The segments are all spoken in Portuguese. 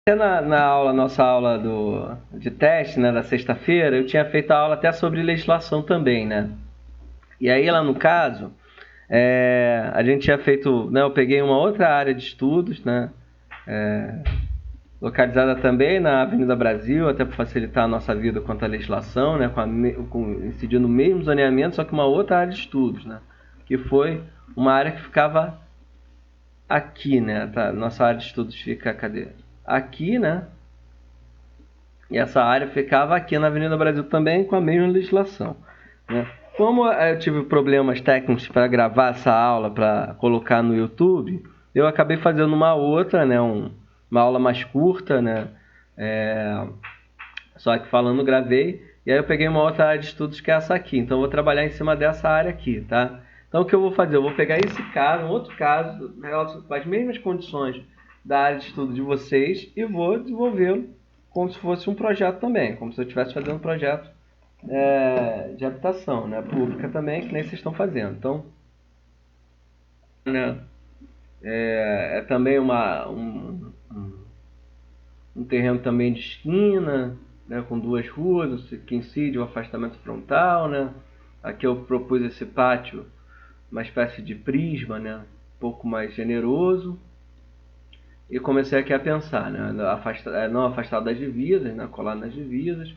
Até nossa aula de teste, né, da sexta-feira, eu tinha feito a aula até sobre legislação também, né? E aí, lá no caso, a gente tinha feito, né, eu peguei uma outra área de estudos, né, localizada também na Avenida Brasil, até para facilitar a nossa vida quanto à legislação, né, incidindo no mesmo zoneamento, só que uma outra área de estudos, né, que foi uma área que ficava aqui, né, tá? Nossa área de estudos fica, cadê? Aqui, né? E essa área ficava aqui na Avenida Brasil também com a mesma legislação, né? Como eu tive problemas técnicos para gravar essa aula, para colocar no YouTube, eu acabei fazendo uma outra, né? Uma aula mais curta, né? Só que falando, gravei. E aí eu peguei uma outra área de estudos que é essa aqui. Então eu vou trabalhar em cima dessa área aqui, tá? Então o que eu vou fazer? Eu vou pegar esse caso, um outro caso, com as mesmas condições da área de estudo de vocês e vou desenvolvê-lo como se fosse um projeto também, como se eu estivesse fazendo um projeto de habitação, né, pública também, que nem vocês estão fazendo. Então, né, é também um terreno também de esquina, né, com duas ruas, que incide o afastamento frontal, né. Aqui eu propus esse pátio, uma espécie de prisma, né, um pouco mais generoso. E comecei aqui a pensar, né, não afastado das divisas, né, colar nas divisas,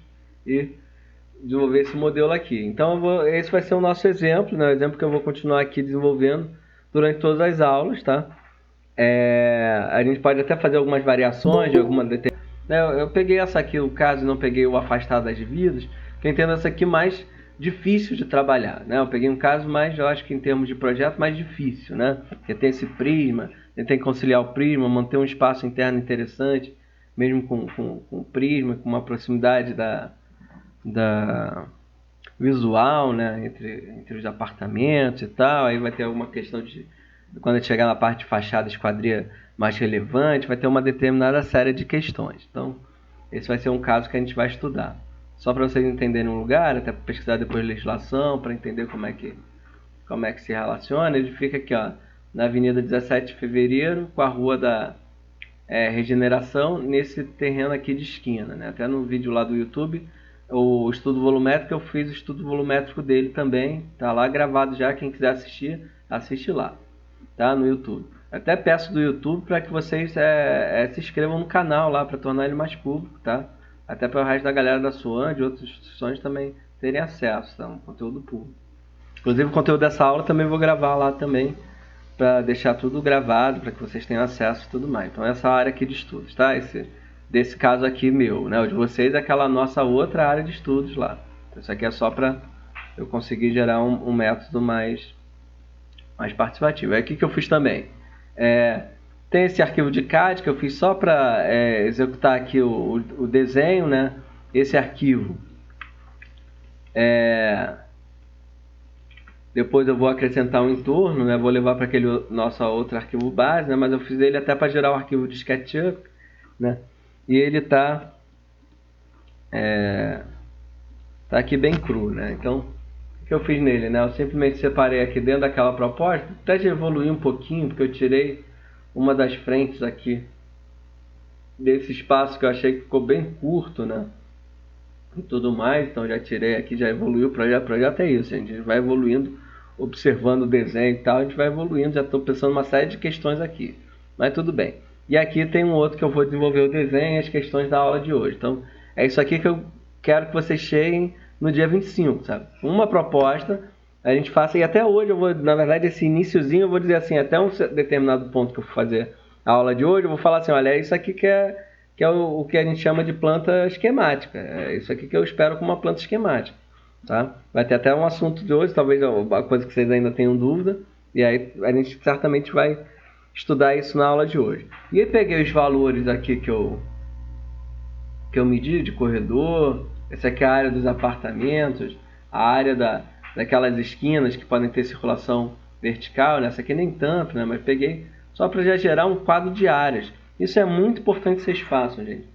e desenvolver esse modelo aqui. Então esse vai ser o nosso exemplo, né, o exemplo que eu vou continuar aqui desenvolvendo durante todas as aulas, tá? A gente pode até fazer algumas variações de alguma determinada. Eu peguei essa aqui, o caso, não peguei o afastado das divisas, que eu entendo essa aqui mais difícil de trabalhar, né? Eu peguei um caso mais, eu acho que em termos de projeto, mais difícil, né? Porque tem esse prisma, ele tem que conciliar o prisma, manter um espaço interno interessante, mesmo com o prisma, com uma proximidade da visual, né? Entre os apartamentos e tal. Aí vai ter alguma questão de, quando a gente chegar na parte de fachada, esquadria mais relevante, vai ter uma determinada série de questões. Então, esse vai ser um caso que a gente vai estudar. Só para vocês entenderem um lugar, até para pesquisar depois legislação, para entender como é que se relaciona. Ele fica aqui, ó, na Avenida 17 de Fevereiro, com a Rua da Regeneração, nesse terreno aqui de esquina, né? Até no vídeo lá do YouTube, o estudo volumétrico, eu fiz o estudo volumétrico dele também, tá lá gravado já, quem quiser assistir, assiste lá, tá? No YouTube. Até peço do YouTube para que vocês se inscrevam no canal lá, para tornar ele mais público, tá? Até para o resto da galera da SUAN, de outras instituições também terem acesso, tá? Um conteúdo público. Inclusive o conteúdo dessa aula também vou gravar lá também, para deixar tudo gravado, para que vocês tenham acesso e tudo mais. Então essa área aqui de estudos, tá? Desse caso aqui meu, né? O de vocês é aquela nossa outra área de estudos lá. Então, isso aqui é só para eu conseguir gerar um método mais participativo. É aqui que eu fiz também. Tem esse arquivo de CAD que eu fiz só para executar aqui o desenho, né? Esse arquivo depois eu vou acrescentar um entorno, né? Vou levar para aquele nosso outro arquivo base, né? Mas eu fiz ele até para gerar o arquivo de SketchUp, né? E ele tá aqui bem cru, né? Então, o que eu fiz nele, né? Eu simplesmente separei aqui dentro daquela proposta, até de evoluir um pouquinho, porque eu tirei uma das frentes aqui desse espaço que eu achei que ficou bem curto, né? E tudo mais, então já tirei aqui, já evoluiu o projeto. O projeto é isso, gente. A gente vai evoluindo, observando o desenho e tal, a gente vai evoluindo. Já estou pensando uma série de questões aqui, mas tudo bem. E aqui tem um outro que eu vou desenvolver o desenho e as questões da aula de hoje. Então, é isso aqui que eu quero que vocês cheguem no dia 25, sabe? Uma proposta, a gente faça, e até hoje eu vou, na verdade, esse iniciozinho eu vou dizer assim, até um determinado ponto que eu vou fazer a aula de hoje, eu vou falar assim, olha, é isso aqui que é o que a gente chama de planta esquemática. É isso aqui que eu espero como uma planta esquemática. Tá? Vai ter até um assunto de hoje, talvez uma coisa que vocês ainda tenham dúvida, e aí a gente certamente vai estudar isso na aula de hoje. E aí peguei os valores aqui que eu medi de corredor, essa aqui é a área dos apartamentos, a área daquelas esquinas que podem ter circulação vertical, né? Essa aqui nem tanto, né? Mas peguei só para já gerar um quadro de áreas. Isso é muito importante que vocês façam, gente.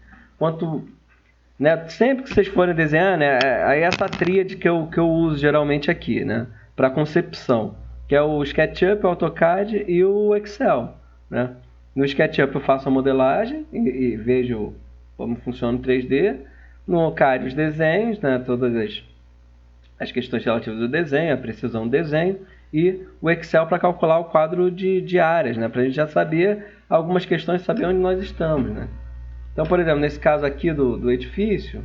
Né, sempre que vocês forem desenhar, né, aí essa tríade que eu uso geralmente aqui, né, para concepção, que é o SketchUp, o AutoCAD e o Excel, né? No SketchUp eu faço a modelagem e vejo como funciona o 3D. No CAD os desenhos, né, todas as questões relativas ao desenho, a precisão do desenho, e o Excel para calcular o quadro de áreas, né, para a gente já saber algumas questões, saber onde nós estamos. Né. Então, por exemplo, nesse caso aqui do edifício,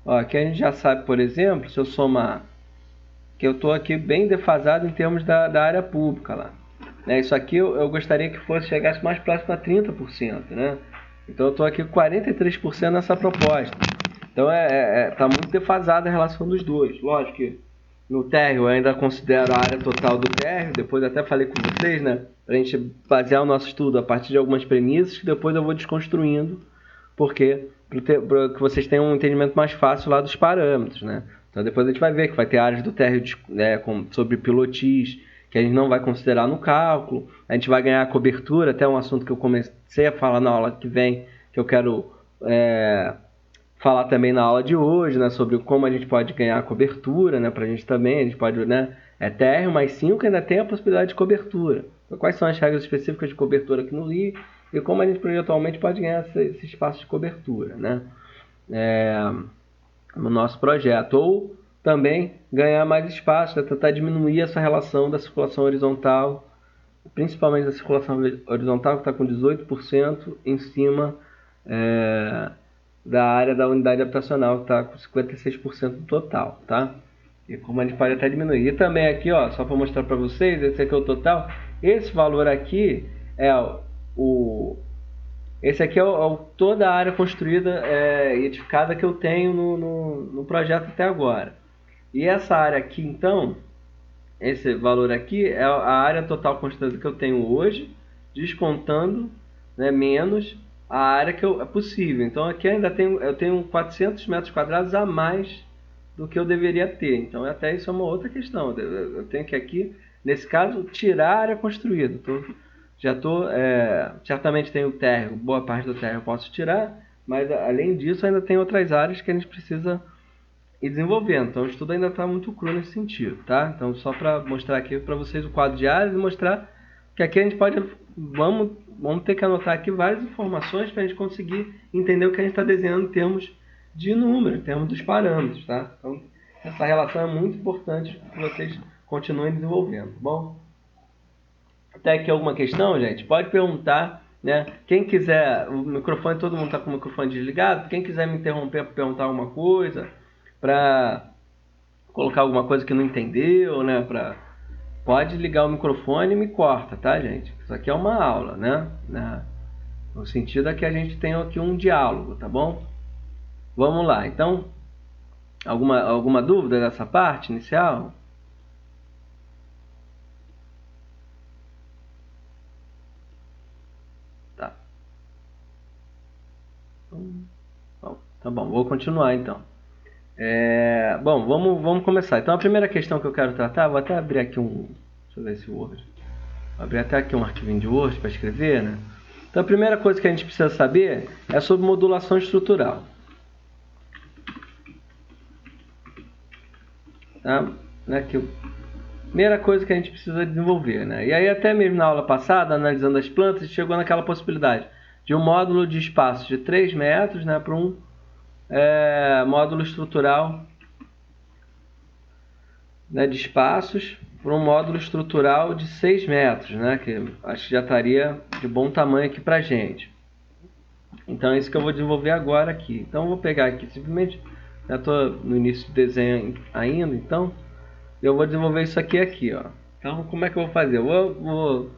ó, aqui a gente já sabe, por exemplo, se eu somar, que eu estou aqui bem defasado em termos da área pública lá. Né? Isso aqui eu gostaria que chegasse mais próximo a 30%. Né? Então eu estou aqui com 43% nessa proposta. Então tá muito defasada a relação dos dois. Lógico que no térreo eu ainda considero a área total do térreo, depois até falei com vocês, né? Para a gente basear o nosso estudo a partir de algumas premissas que depois eu vou desconstruindo, porque para que vocês tenham um entendimento mais fácil lá dos parâmetros, né? Então depois a gente vai ver que vai ter áreas do térreo sobre pilotis, que a gente não vai considerar no cálculo. A gente vai ganhar a cobertura, até um assunto que eu comecei a falar na aula que vem, que eu quero falar também na aula de hoje, né, sobre como a gente pode ganhar a cobertura, né, para a gente também, a gente pode, né, térreo mais 5 ainda tem a possibilidade de cobertura. Então, quais são as regras específicas de cobertura aqui no Rio e como a gente projetualmente pode ganhar esse espaço de cobertura, né, no nosso projeto. Ou também ganhar mais espaço, né, tentar diminuir essa relação da circulação horizontal, principalmente da circulação horizontal, que está com 18% em cima da área da unidade habitacional, que está com 56% do total, tá? E como a gente pode até diminuir. E também aqui, ó, só para mostrar para vocês, esse aqui é o total. Esse valor aqui é esse aqui é toda a área construída e edificada que eu tenho no projeto até agora. E essa área aqui, então, esse valor aqui é a área total construída que eu tenho hoje, descontando, né, menos a área que é possível. Então aqui eu tenho 400 metros quadrados a mais do que eu deveria ter. Então até isso é uma outra questão. Eu tenho que aqui, nesse caso, tirar a área construída. Certamente tem o térreo, boa parte do térreo eu posso tirar, mas além disso ainda tem outras áreas que a gente precisa ir desenvolvendo. Então o estudo ainda está muito cru nesse sentido, tá? Então só para mostrar aqui para vocês o quadro de áreas e mostrar que aqui a gente pode, vamos ter que anotar aqui várias informações para a gente conseguir entender o que a gente está desenhando em termos de número, em termos dos parâmetros, tá? Então essa relação é muito importante que vocês continuem desenvolvendo, tá bom? Até aqui alguma questão, gente? Pode perguntar, né? Quem quiser, o microfone, todo mundo está com o microfone desligado, quem quiser me interromper para perguntar alguma coisa, para colocar alguma coisa que não entendeu, né? Pode ligar o microfone e me corta, tá, gente? Isso aqui é uma aula, né? No sentido é que a gente tem aqui um diálogo, tá bom? Vamos lá, então, alguma dúvida dessa parte inicial? Tá. Tá bom, vou continuar então. Bom, vamos começar. Então a primeira questão que eu quero tratar, vou até abrir aqui deixa eu ver esse Word. Vou abrir até aqui um arquivinho de Word para escrever, né? Então a primeira coisa que a gente precisa saber é sobre modulação estrutural. Tá? Primeira coisa que a gente precisa desenvolver, né? E aí até mesmo na aula passada, analisando as plantas, a gente chegou naquela possibilidade de um módulo de espaço de 3 metros, né, para um módulo estrutural, né, de espaços para um módulo estrutural de 6 metros, né, que acho que já estaria de bom tamanho aqui para a gente. Então é isso que eu vou desenvolver agora aqui. Então eu vou pegar aqui, simplesmente, já estou no início do desenho ainda, então eu vou desenvolver isso aqui, ó. Então como é que eu vou fazer? Eu vou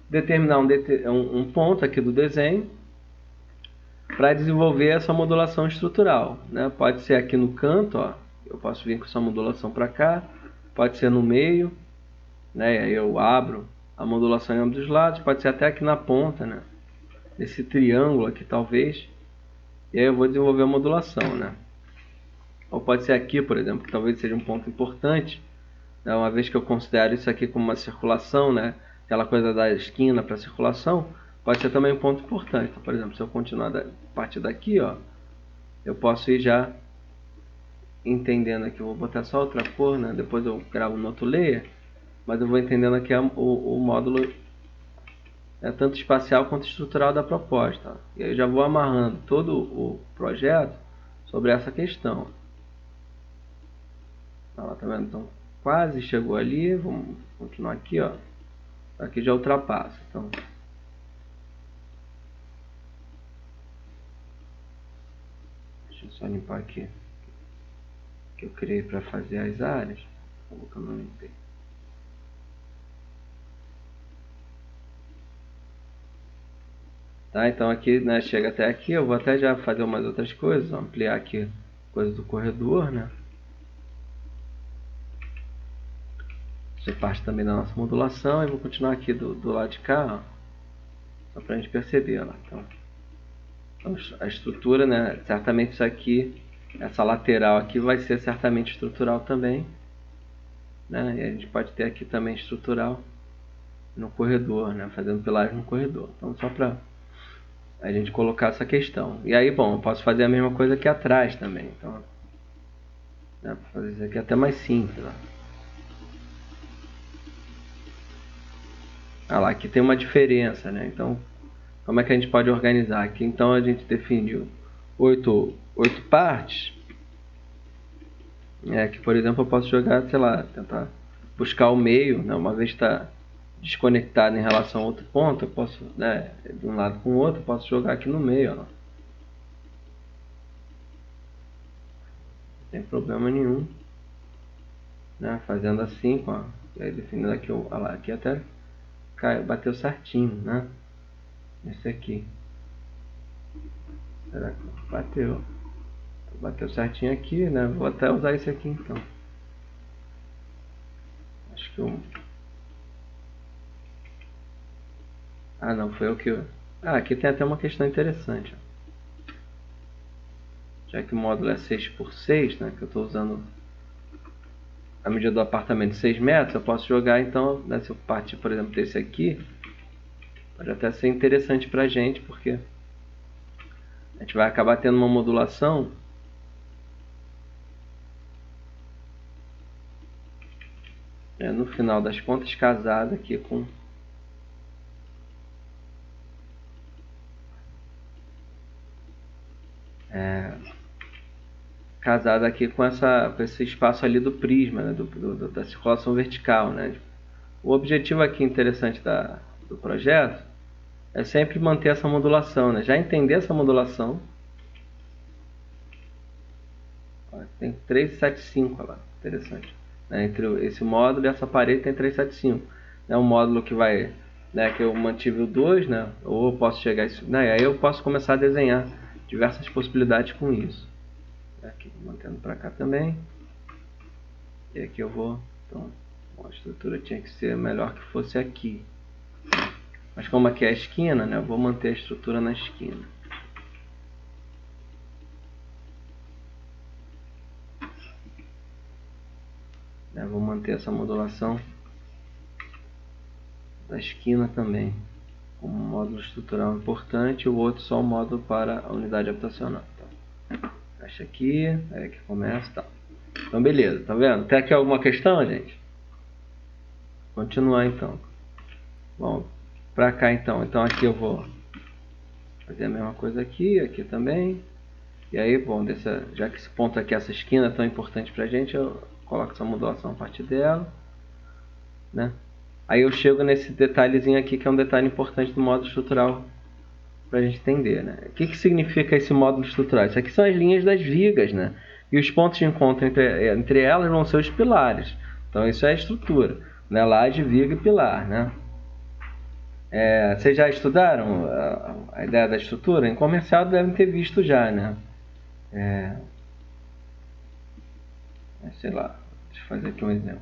determinar um ponto aqui do desenho para desenvolver essa modulação estrutural, né? Pode ser aqui no canto, ó, eu posso vir com essa modulação para cá, pode ser no meio, né? E aí eu abro a modulação em ambos os lados, pode ser até aqui na ponta, né? Esse triângulo aqui talvez, e aí eu vou desenvolver a modulação, né? Ou pode ser aqui, por exemplo, que talvez seja um ponto importante, né? Uma vez que eu considero isso aqui como uma circulação, né? Aquela coisa da esquina para circulação, pode ser também um ponto importante. Então, por exemplo, se eu continuar a partir daqui, ó, eu posso ir já entendendo aqui, eu vou botar só outra cor, né? Depois eu gravo no outro layer, mas eu vou entendendo aqui o módulo é tanto espacial quanto estrutural da proposta. E aí eu já vou amarrando todo o projeto sobre essa questão. Tá vendo? Então quase chegou ali, vamos continuar aqui, ó. Aqui já ultrapassa. Então deixa eu só limpar aqui que eu criei para fazer as áreas. Vou colocar no limpei. Tá, então aqui, né, chega até aqui, eu vou até já fazer umas outras coisas, ampliar aqui coisa do corredor, né? Isso é parte também da nossa modulação, e vou continuar aqui do lado de cá, ó, só para a gente perceber, ó. Então a estrutura, né, certamente isso aqui, essa lateral aqui vai ser certamente estrutural também, né? E a gente pode ter aqui também estrutural no corredor, né, fazendo pilares no corredor. Então só para a gente colocar essa questão. E aí, bom, eu posso fazer a mesma coisa aqui atrás também. Então, dá para fazer isso aqui até mais simples. Ó. Ah lá, aqui tem uma diferença, né? Então, como é que a gente pode organizar? Aqui, então, a gente definiu oito partes. Que, por exemplo, eu posso jogar, sei lá, tentar buscar o meio, né? Uma vez está desconectado em relação a outro ponto, eu posso, né, de um lado com o outro, eu posso jogar aqui no meio, ó. Não tem problema nenhum, né? Fazendo assim, com a, e aí definindo aqui, ó lá, aqui até caiu, bateu certinho, né? Esse aqui. Será que bateu? Bateu certinho aqui, né? Vou até usar esse aqui então. Acho que eu... Ah, não, foi o que eu... Ah, aqui tem até uma questão interessante. Já que o módulo é 6x6, né? Que eu estou usando a medida do apartamento de 6 metros, eu posso jogar então, né, se eu partir, por exemplo, desse aqui, pode até ser interessante pra gente, porque a gente vai acabar tendo uma modulação no final das contas casada aqui com casada aqui com esse espaço ali do prisma, né, da circulação vertical, né? O objetivo aqui interessante do projeto é sempre manter essa modulação, né? Já entender essa modulação. Ó, tem 375 lá, interessante. Né? Entre esse módulo e essa parede tem 375. É um módulo que vai, né, que eu mantive o 2, né? Ou eu posso chegar a isso, né? Aí eu posso começar a desenhar diversas possibilidades com isso. Aqui mantendo para cá também. E aqui eu vou, então, a estrutura tinha que ser melhor que fosse aqui. Mas como aqui é a esquina, né, eu vou manter a estrutura na esquina. Eu vou manter essa modulação da esquina também, como um módulo estrutural importante, e o outro só um módulo para a unidade habitacional. Tá? Fecha aqui, aí aqui começa, tá. Então beleza, tá vendo? Tem aqui alguma questão, gente? Continuar então. Bom, para cá então. Então aqui eu vou fazer a mesma coisa aqui, aqui também. E aí, bom, já que esse ponto aqui, essa esquina é tão importante pra gente, eu coloco essa modulação a partir dela, né? Aí eu chego nesse detalhezinho aqui, que é um detalhe importante do módulo estrutural pra gente entender, né? O que significa esse módulo estrutural? Isso aqui são as linhas das vigas, né? E os pontos de encontro entre elas vão ser os pilares. Então isso é a estrutura, né? Laje, viga e pilar, né? Vocês já estudaram a ideia da estrutura? Em comercial devem ter visto já, né? Sei lá, deixa eu fazer aqui um exemplo.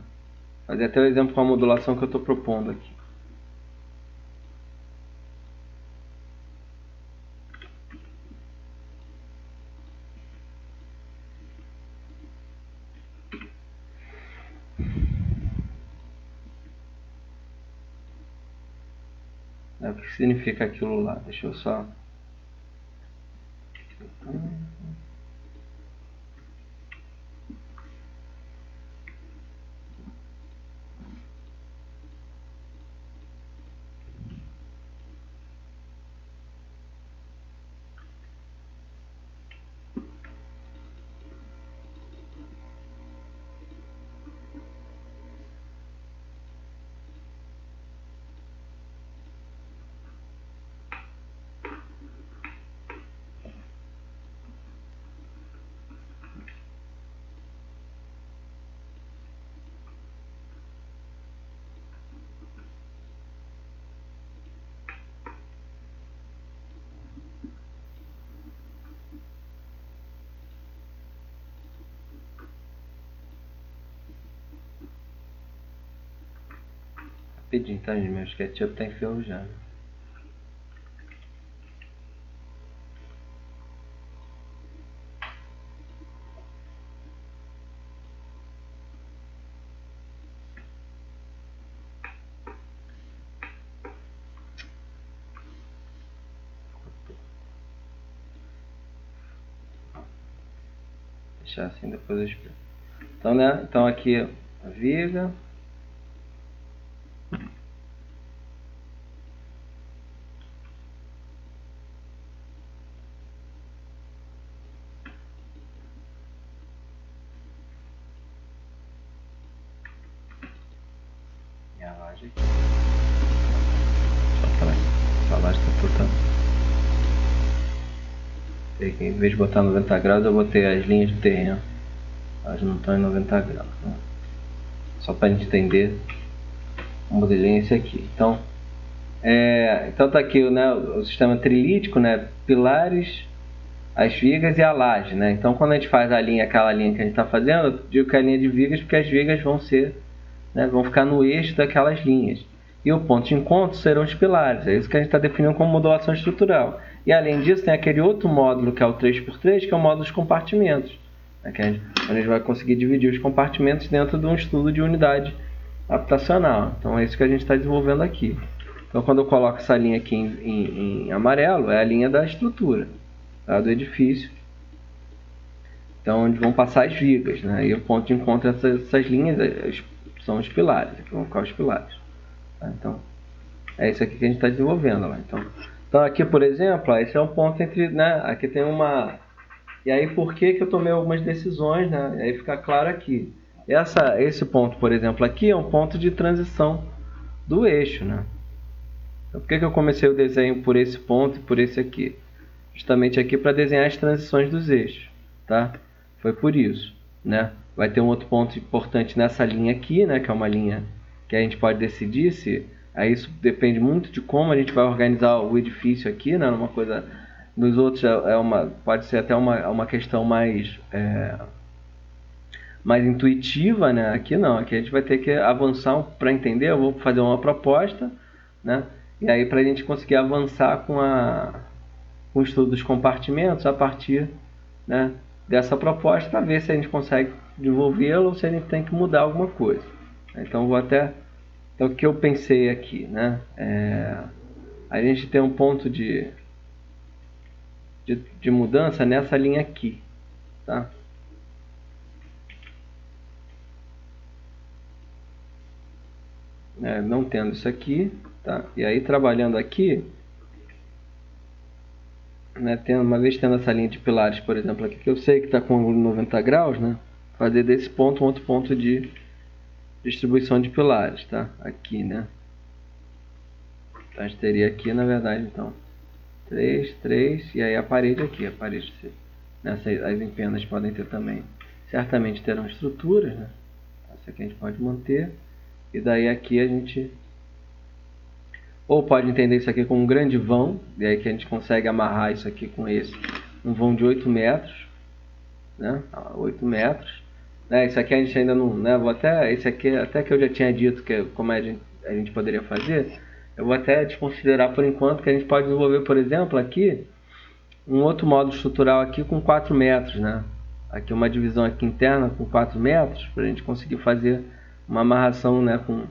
Fazer até o exemplo com a modulação que eu estou propondo aqui. O que significa aquilo lá? Deixa eu só... Rapidinho, tá, gente? Meu SketchUp tá enferrujado. Deixar assim, depois eu explico. Então, né? Então aqui a viga. E a laje aqui. Só pra essa laje tá total. Em vez de botar 90 graus, eu botei as linhas do terreno. Elas não estão em 90 graus. Né? Só para a gente entender, o modelinho é esse aqui. Então, então tá aqui, né, o sistema trilítico, né, pilares, as vigas e a laje, né? Então quando a gente faz a linha, aquela linha que a gente está fazendo, eu digo que é a linha de vigas porque as vigas vão ser, né, vão ficar no eixo daquelas linhas. E o ponto de encontro serão os pilares. É isso que a gente está definindo como modulação estrutural. E além disso, tem aquele outro módulo que é o 3x3, que é o módulo dos compartimentos. Né, que a gente vai conseguir dividir os compartimentos dentro de um estudo de unidade habitacional. Então é isso que a gente está desenvolvendo aqui. Então quando eu coloco essa linha aqui em amarelo, é a linha da estrutura, tá, do edifício. Então onde vão passar as vigas, né? E o ponto de encontro dessas linhas são os pilares, aqui vão ficar os pilares. Tá? Então é isso aqui que a gente está desenvolvendo lá. Então aqui, por exemplo, ó, esse é um ponto entre, né? Aqui tem uma... E aí por que eu tomei algumas decisões, né? E aí fica claro aqui. Esse ponto, por exemplo, aqui é um ponto de transição do eixo, né? Então, por que eu comecei o desenho por esse ponto e por esse aqui? Justamente aqui para desenhar as transições dos eixos, tá? Foi por isso, né? Vai ter um outro ponto importante nessa linha aqui, né? Que é uma linha que a gente pode decidir se... Aí isso depende muito de como a gente vai organizar o edifício aqui, né? Uma coisa... Nos outros pode ser até uma questão mais intuitiva, né? Aqui não, aqui a gente vai ter que avançar para entender. Eu vou fazer uma proposta, né? E aí para a gente conseguir avançar com o estudo dos compartimentos a partir, né, dessa proposta, para ver se a gente consegue desenvolvê-lo ou se a gente tem que mudar alguma coisa. Então o que eu pensei aqui, né? A gente tem um ponto de mudança nessa linha aqui, tá? Não tendo isso aqui, tá? E aí trabalhando aqui, né, uma vez tendo essa linha de pilares, por exemplo, aqui que eu sei que está com ângulo 90 graus, né? Fazer desse ponto um outro ponto de distribuição de pilares, tá? Aqui, né? Então, a gente teria aqui, na verdade, então 3, 3 e aí a parede aqui, as empenas podem ter também, certamente terão estruturas, né? Essa aqui a gente pode manter, e daí aqui a gente ou pode entender isso aqui como um grande vão, e aí que a gente consegue amarrar isso aqui com um vão de 8 metros, né? 8 metros. Isso aqui a gente ainda não, né? Esse aqui até que eu já tinha dito que como a gente poderia fazer, eu vou até desconsiderar por enquanto, que a gente pode desenvolver, por exemplo, aqui um outro módulo estrutural aqui com 4 metros, né? Aqui uma divisão aqui interna com 4 metros, para a gente conseguir fazer uma amarração, né, com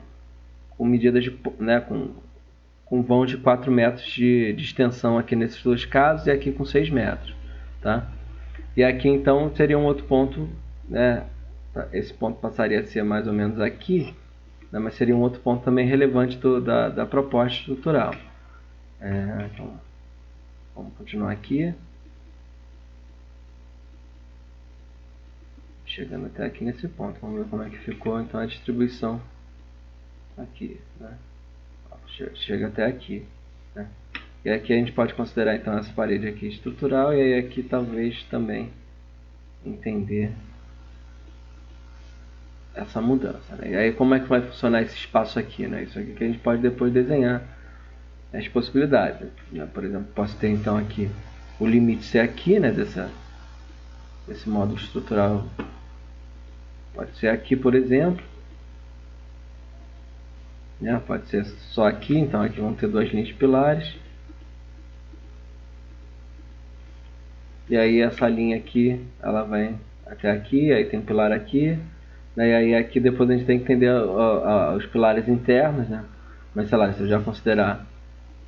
medidas de, né, com vão de 4 metros de extensão aqui nesses dois casos, e aqui com 6 metros, tá? E aqui então seria um outro ponto, né? Esse ponto passaria a ser mais ou menos aqui, né? Mas seria um outro ponto também relevante da proposta estrutural. Então, vamos continuar aqui. Chegando até aqui nesse ponto, vamos ver como é que ficou então a distribuição aqui, né? Chega até aqui, né? E aqui a gente pode considerar então essa parede aqui estrutural, e aí aqui talvez também entender essa mudança, né? E aí como é que vai funcionar esse espaço aqui, né? Isso aqui que a gente pode depois desenhar as possibilidades, né? Por exemplo, posso ter então aqui o limite ser aqui, né? Desse módulo estrutural, pode ser aqui, por exemplo. né? Pode ser só aqui, então aqui vão ter duas linhas de pilares. E aí essa linha aqui, ela vem até aqui, aí tem um pilar aqui, né? E aí aqui depois a gente tem que entender os pilares internos, né? Mas sei lá, se eu já considerar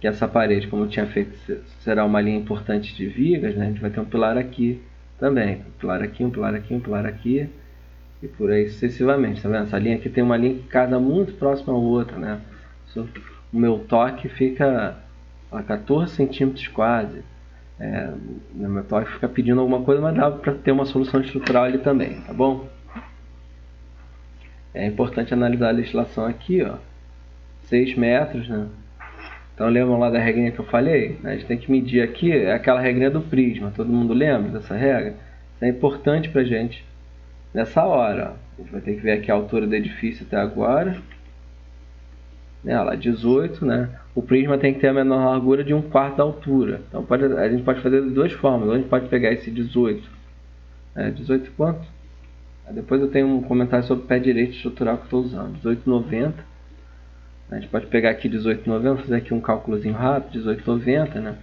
que essa parede, como eu tinha feito, será uma linha importante de vigas, né? A gente vai ter um pilar aqui também, um pilar aqui, um pilar aqui, um pilar aqui, e por aí sucessivamente, tá vendo? Essa linha aqui tem uma linha que casa muito próxima à outra, né? O meu toque fica a 14 centímetros quase. No meu toque fica pedindo alguma coisa, mas dá para ter uma solução estrutural ali também, tá bom? É importante analisar a legislação aqui, ó, 6 metros, né? Então lembram lá da regrinha que eu falei? A gente tem que medir aqui, é aquela regrinha do prisma, todo mundo lembra dessa regra? Isso é importante pra gente nessa hora, ó. A gente vai ter que ver aqui a altura do edifício até agora, né, lá 18, né? O prisma tem que ter a menor largura de 1/4 da altura. Então a gente pode fazer de duas formas. Ou a gente pode pegar esse 18. 18 quanto? Depois eu tenho um comentário sobre o pé direito estrutural que eu estou usando. 18,90. A gente pode pegar aqui 18,90, fazer aqui um cálculozinho rápido, 18,90, né?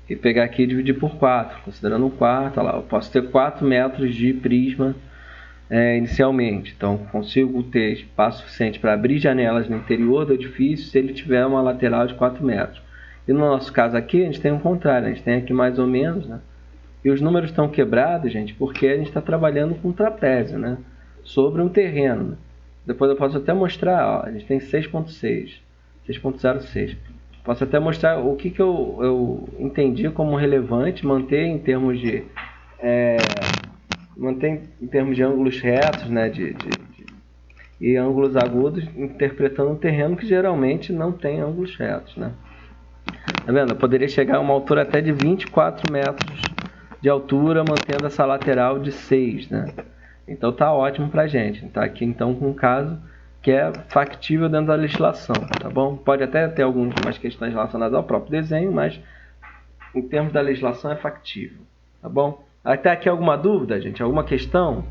E pegar aqui e dividir por 4, considerando um quarto. Olha lá, eu posso ter 4 metros de prisma inicialmente. Então consigo ter espaço suficiente para abrir janelas no interior do edifício se ele tiver uma lateral de 4 metros. E no nosso caso aqui a gente tem o contrário, a gente tem aqui mais ou menos, né? E os números estão quebrados, gente, porque a gente está trabalhando com trapézio, né? Sobre um terreno. Né? Depois eu posso até mostrar, ó, a gente tem 6.6, 6.06. Posso até mostrar o que eu entendi como relevante manter em termos de ângulos retos, né, e ângulos agudos, interpretando um terreno que geralmente não tem ângulos retos, né? Tá vendo? Eu poderia chegar a uma altura até de 24 metros de altura, mantendo essa lateral de 6, né? Então tá ótimo pra gente. Tá aqui então com um caso que é factível dentro da legislação, tá bom? Pode até ter algumas questões relacionadas ao próprio desenho, mas em termos da legislação é factível, tá bom? Até aqui alguma dúvida, gente? Alguma questão?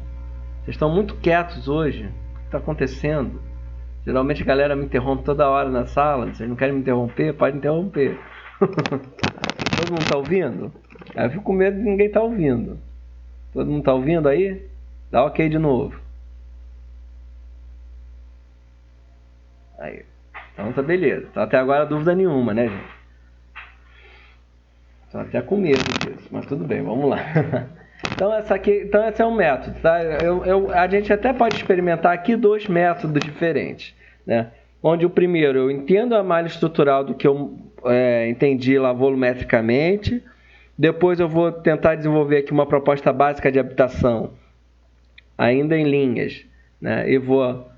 Vocês estão muito quietos hoje. O que está acontecendo? Geralmente a galera me interrompe toda hora na sala. Vocês não querem me interromper? Pode interromper. Todo mundo está ouvindo? Eu fico com medo de ninguém estar ouvindo. Todo mundo está ouvindo aí? Dá ok de novo. Aí. Então tá beleza. Então, até agora dúvida nenhuma, né, gente? Estou até com medo disso, mas tudo bem, vamos lá. Então esse é um método, tá? A gente até pode experimentar aqui dois métodos diferentes, né? Onde o primeiro eu entendo a malha estrutural do que eu entendi lá volumetricamente, depois eu vou tentar desenvolver aqui uma proposta básica de habitação, ainda em linhas, né? E vou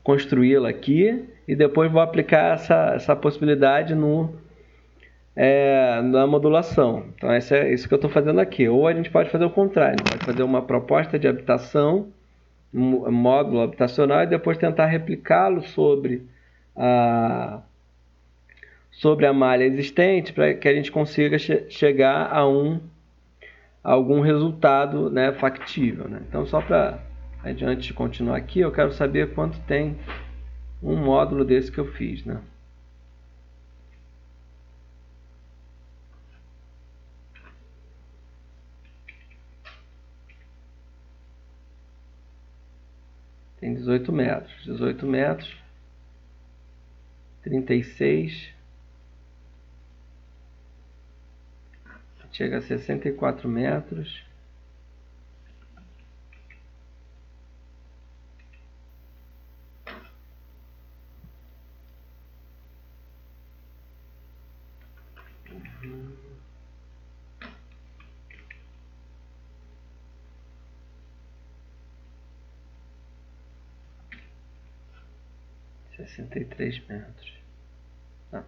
construí-la aqui e depois vou aplicar essa possibilidade na modulação. Então é isso que eu estou fazendo aqui. Ou a gente pode fazer o contrário, pode fazer uma proposta de habitação, um módulo habitacional, e depois tentar replicá-lo sobre a malha existente para que a gente consiga chegar a algum resultado, né, factível. Né? Então só para antes de continuar aqui, eu quero saber quanto tem um módulo desse que eu fiz, né? Tem 18 metros. 18 metros. 36. Chega a 64 metros. Uhum. 63 metros. Tá.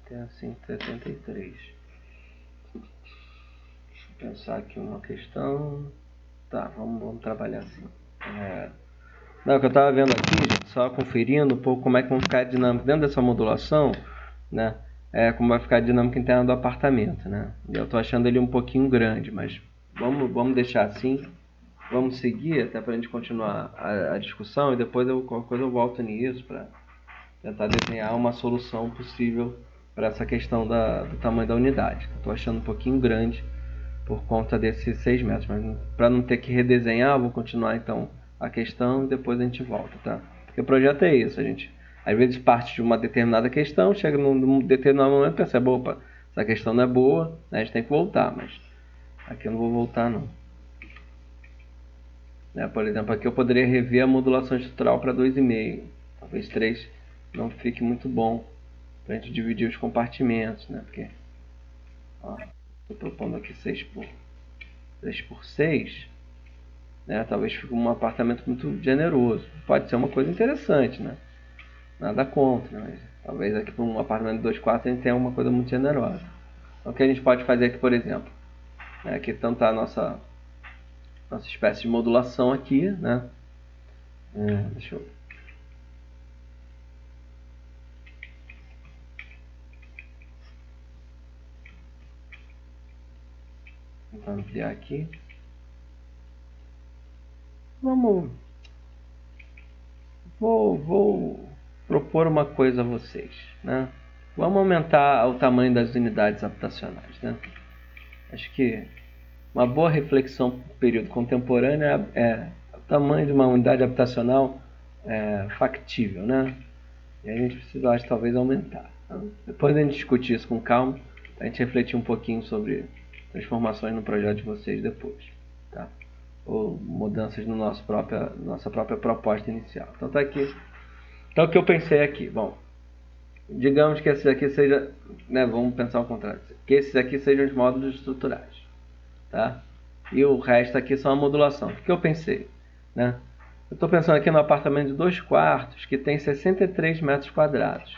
Até assim 73. Deixa eu pensar aqui uma questão. Tá, vamos trabalhar assim. Não, o que eu estava vendo aqui, gente, só conferindo um pouco como é que vai ficar a dinâmica dentro dessa modulação, né? Como vai ficar a dinâmica interna do apartamento, né? Eu estou achando ele um pouquinho grande, mas vamos deixar assim. Vamos seguir até para a gente continuar a discussão e depois qualquer coisa eu volto nisso para tentar desenhar uma solução possível para essa questão do tamanho da unidade. Estou achando um pouquinho grande por conta desses 6 metros, mas para não ter que redesenhar, eu vou continuar então a questão e depois a gente volta, tá? Porque o projeto é isso, a gente às vezes parte de uma determinada questão, chega num determinado momento e percebe, opa, essa questão não é boa, né? A gente tem que voltar, mas aqui eu não vou voltar não. Por exemplo, aqui eu poderia rever a modulação estrutural para 2,5, talvez 3 não fique muito bom para a gente dividir os compartimentos, né? Porque estou propondo aqui 3 por 6, né? Talvez fique um apartamento muito generoso. Pode ser uma coisa interessante, né? Nada contra, mas talvez aqui para um apartamento de 2 quartos a gente tenha uma coisa muito generosa. Então, o que a gente pode fazer aqui, por exemplo, né? Aqui então está a nossa espécie de modulação aqui, né? Deixa eu tentar ampliar aqui. Vou propor uma coisa a vocês, né? Vamos aumentar o tamanho das unidades habitacionais, né? Acho que uma boa reflexão para o período contemporâneo é o tamanho de uma unidade habitacional factível, né? E a gente precisa, acho, talvez aumentar. Então, depois a gente discutir isso com calma, a gente refletir um pouquinho sobre transformações no projeto de vocês depois, tá? Ou mudanças no nossa própria proposta inicial. Então tá aqui. Então o que eu pensei aqui, bom, digamos que esses aqui seja, né, vamos pensar ao contrário, que esses aqui sejam os módulos estruturais, tá? E o resto aqui são a modulação. O que eu pensei, né? Eu estou pensando aqui no apartamento de 2 quartos que tem 63 metros quadrados.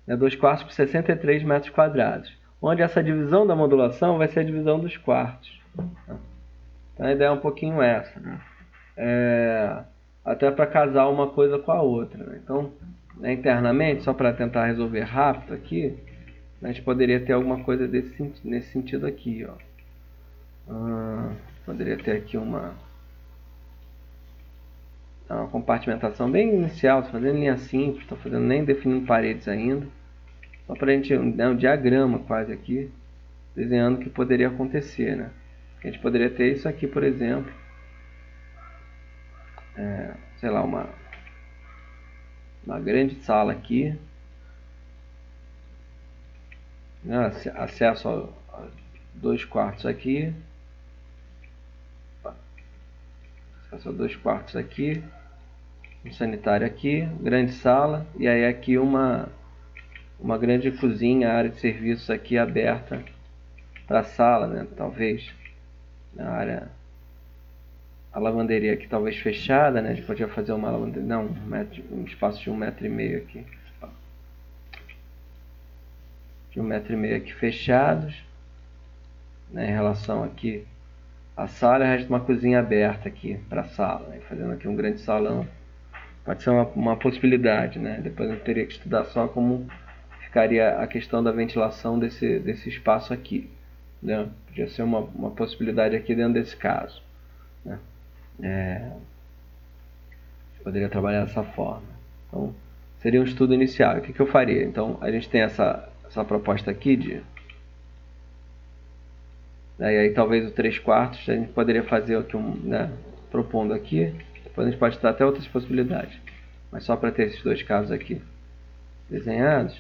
2 quartos por 63 metros quadrados. Onde essa divisão da modulação vai ser a divisão dos quartos. Então a ideia é um pouquinho essa, né? Até para casar uma coisa com a outra, né? Então, internamente, só para tentar resolver rápido aqui, a gente poderia ter alguma coisa nesse sentido aqui, ó. Poderia ter aqui uma compartimentação bem inicial, estou fazendo linha simples, estou fazendo nem definindo paredes ainda, só para a gente dar um diagrama quase aqui, desenhando o que poderia acontecer, né? A gente poderia ter isso aqui, por exemplo, sei lá, uma grande sala aqui, né? Acesso a 2 quartos aqui, acesso a 2 quartos aqui, um sanitário aqui, grande sala, e aí aqui uma grande cozinha, área de serviços aqui aberta para a sala, né? Talvez na área, a lavanderia aqui talvez fechada, né? A gente podia fazer uma lavanderia, não, um espaço de 1,5 m aqui, de 1,5 m aqui fechados, né? Em relação aqui a sala, resta uma cozinha aberta aqui para a sala, né? Fazendo aqui um grande salão. Pode ser uma possibilidade, né? Depois eu teria que estudar só como ficaria a questão da ventilação desse espaço aqui, né? Podia ser uma possibilidade aqui dentro desse caso, né? Poderia trabalhar dessa forma. Então, seria um estudo inicial. O que eu faria? Então, a gente tem essa proposta aqui e aí talvez o 3 quartos a gente poderia fazer aqui né, propondo aqui. Depois a gente pode estudar até outras possibilidades. Mas só para ter esses dois casos aqui desenhados, a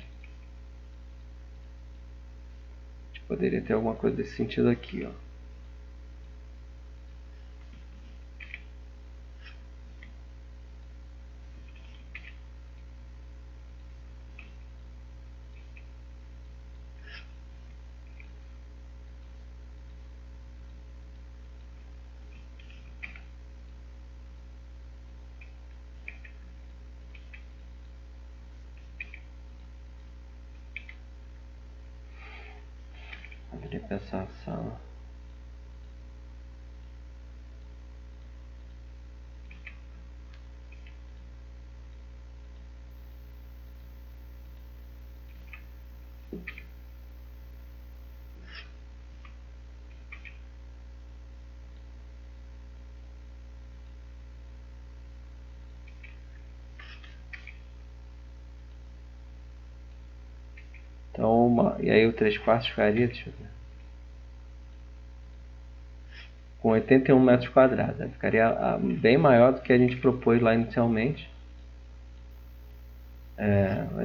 gente poderia ter alguma coisa desse sentido aqui, ó. Poderia pensar a sala. Então, e aí o 3/4 ficaria, deixa eu ver, com 81 metros quadrados. Né? Ficaria bem maior do que a gente propôs lá inicialmente.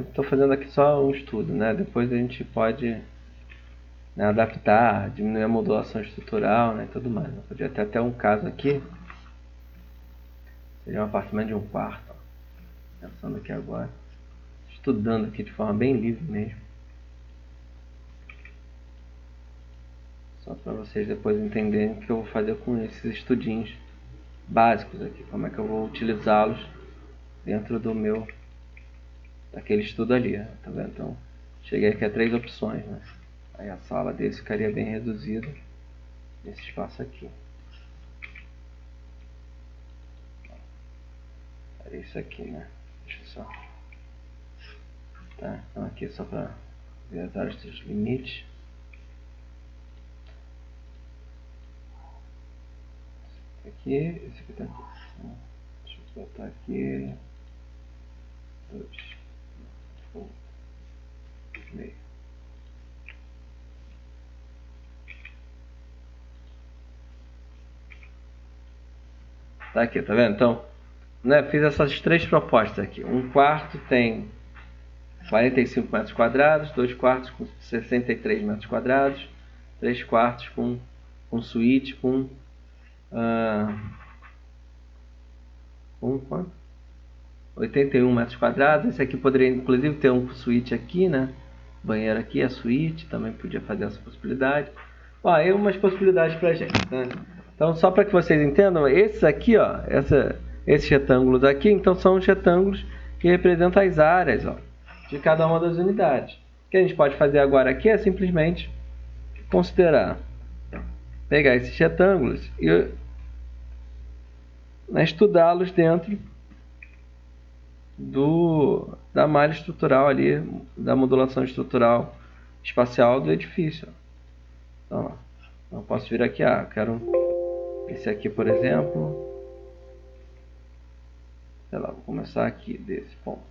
Estou fazendo aqui só um estudo, né? Depois a gente pode, né, adaptar, diminuir a modulação estrutural, né, e tudo mais. Eu podia ter até um caso aqui, seria um apartamento de 1/4. Ó. Pensando aqui agora, estudando aqui de forma bem livre mesmo. Só para vocês depois entenderem o que eu vou fazer com esses estudinhos básicos aqui, como é que eu vou utilizá-los dentro do meu, daquele estudo ali, tá vendo? Então, cheguei aqui a 3 opções, né? Aí a sala deles ficaria bem reduzida nesse espaço aqui. Era isso aqui, né? Deixa eu só. Tá, então aqui só para ver as áreas dos limites. Aqui, esse aqui tá aqui. Deixa eu botar aqui. 2, meio. Tá aqui, tá vendo? Então, né, fiz essas 3 propostas aqui. 1/4 tem 45 metros quadrados, 2/4 com 63 metros quadrados, 3/4 com suíte com quanto? 81 metros quadrados. Esse aqui poderia inclusive ter um suíte aqui, né? Banheiro aqui, a suíte, também podia fazer essa possibilidade. Ó, aí umas possibilidades pra gente, né? Então, só para que vocês entendam, esses aqui, ó, esses retângulos aqui, então são os retângulos que representam as áreas, ó, de cada uma das unidades. O que a gente pode fazer agora aqui é simplesmente considerar, pegar esses retângulos e, né, estudá-los dentro da malha estrutural ali, da modulação estrutural espacial do edifício. Então, eu posso vir aqui, quero esse aqui, por exemplo. Sei lá, vou começar aqui desse ponto.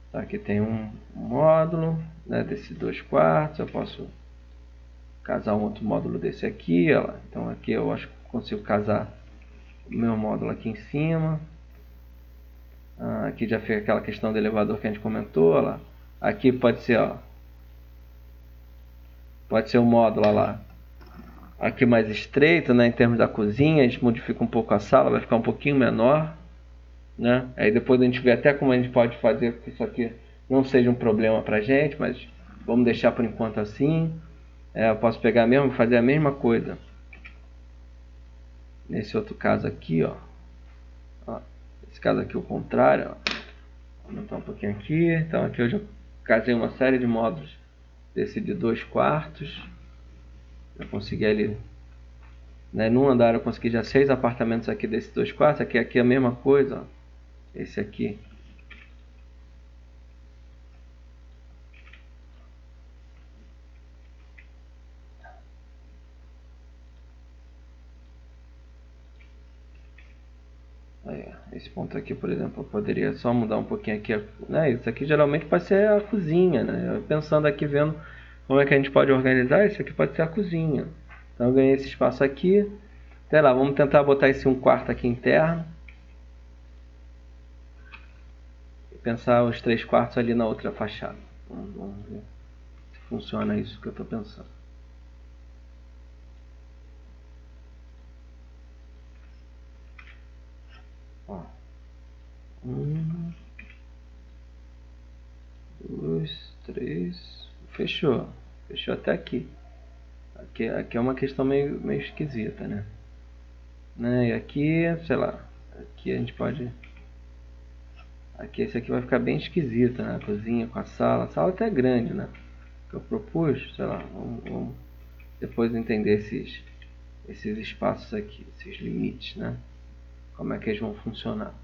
Então, aqui tem um módulo, né, desse 2/4. Eu posso casar um outro módulo desse aqui, ó. Então aqui eu acho que consigo casar o meu módulo aqui em cima. Aqui já fica aquela questão do elevador que a gente comentou, ó lá. Aqui pode ser, ó, pode ser o módulo, ó lá, aqui mais estreito, né, em termos da cozinha. A gente modifica um pouco a sala, vai ficar um pouquinho menor, né? Aí depois a gente vê até como a gente pode fazer que isso aqui não seja um problema pra gente, mas vamos deixar por enquanto assim. Eu posso pegar mesmo e fazer a mesma coisa nesse outro caso aqui, ó. Esse caso aqui é o contrário, ó. Vou aumentar um pouquinho aqui. Então aqui eu já casei uma série de módulos desse de 2/4. Eu consegui ali, né, num andar eu consegui já 6 apartamentos aqui desse 2/4. Aqui é a mesma coisa, ó. Esse aqui. Aí, esse ponto aqui, por exemplo, eu poderia só mudar um pouquinho aqui, né? Isso aqui geralmente pode ser a cozinha, né? Pensando aqui, vendo como é que a gente pode organizar, isso aqui pode ser a cozinha. Então eu ganhei esse espaço aqui. Sei lá, vamos tentar botar esse 1/4 aqui interno. E pensar os 3/4 ali na outra fachada. Vamos ver se funciona isso que eu estou pensando. Ó. 1, 2, 3. Fechou. Fechou até aqui. Aqui é uma questão meio esquisita, né? E aqui, sei lá. Aqui a gente pode... Aqui esse aqui vai ficar bem esquisito, né? A cozinha com a sala. A sala até é grande, né? Que eu propus, sei lá. Vamos depois entender esses espaços aqui, esses limites, né? Como é que eles vão funcionar.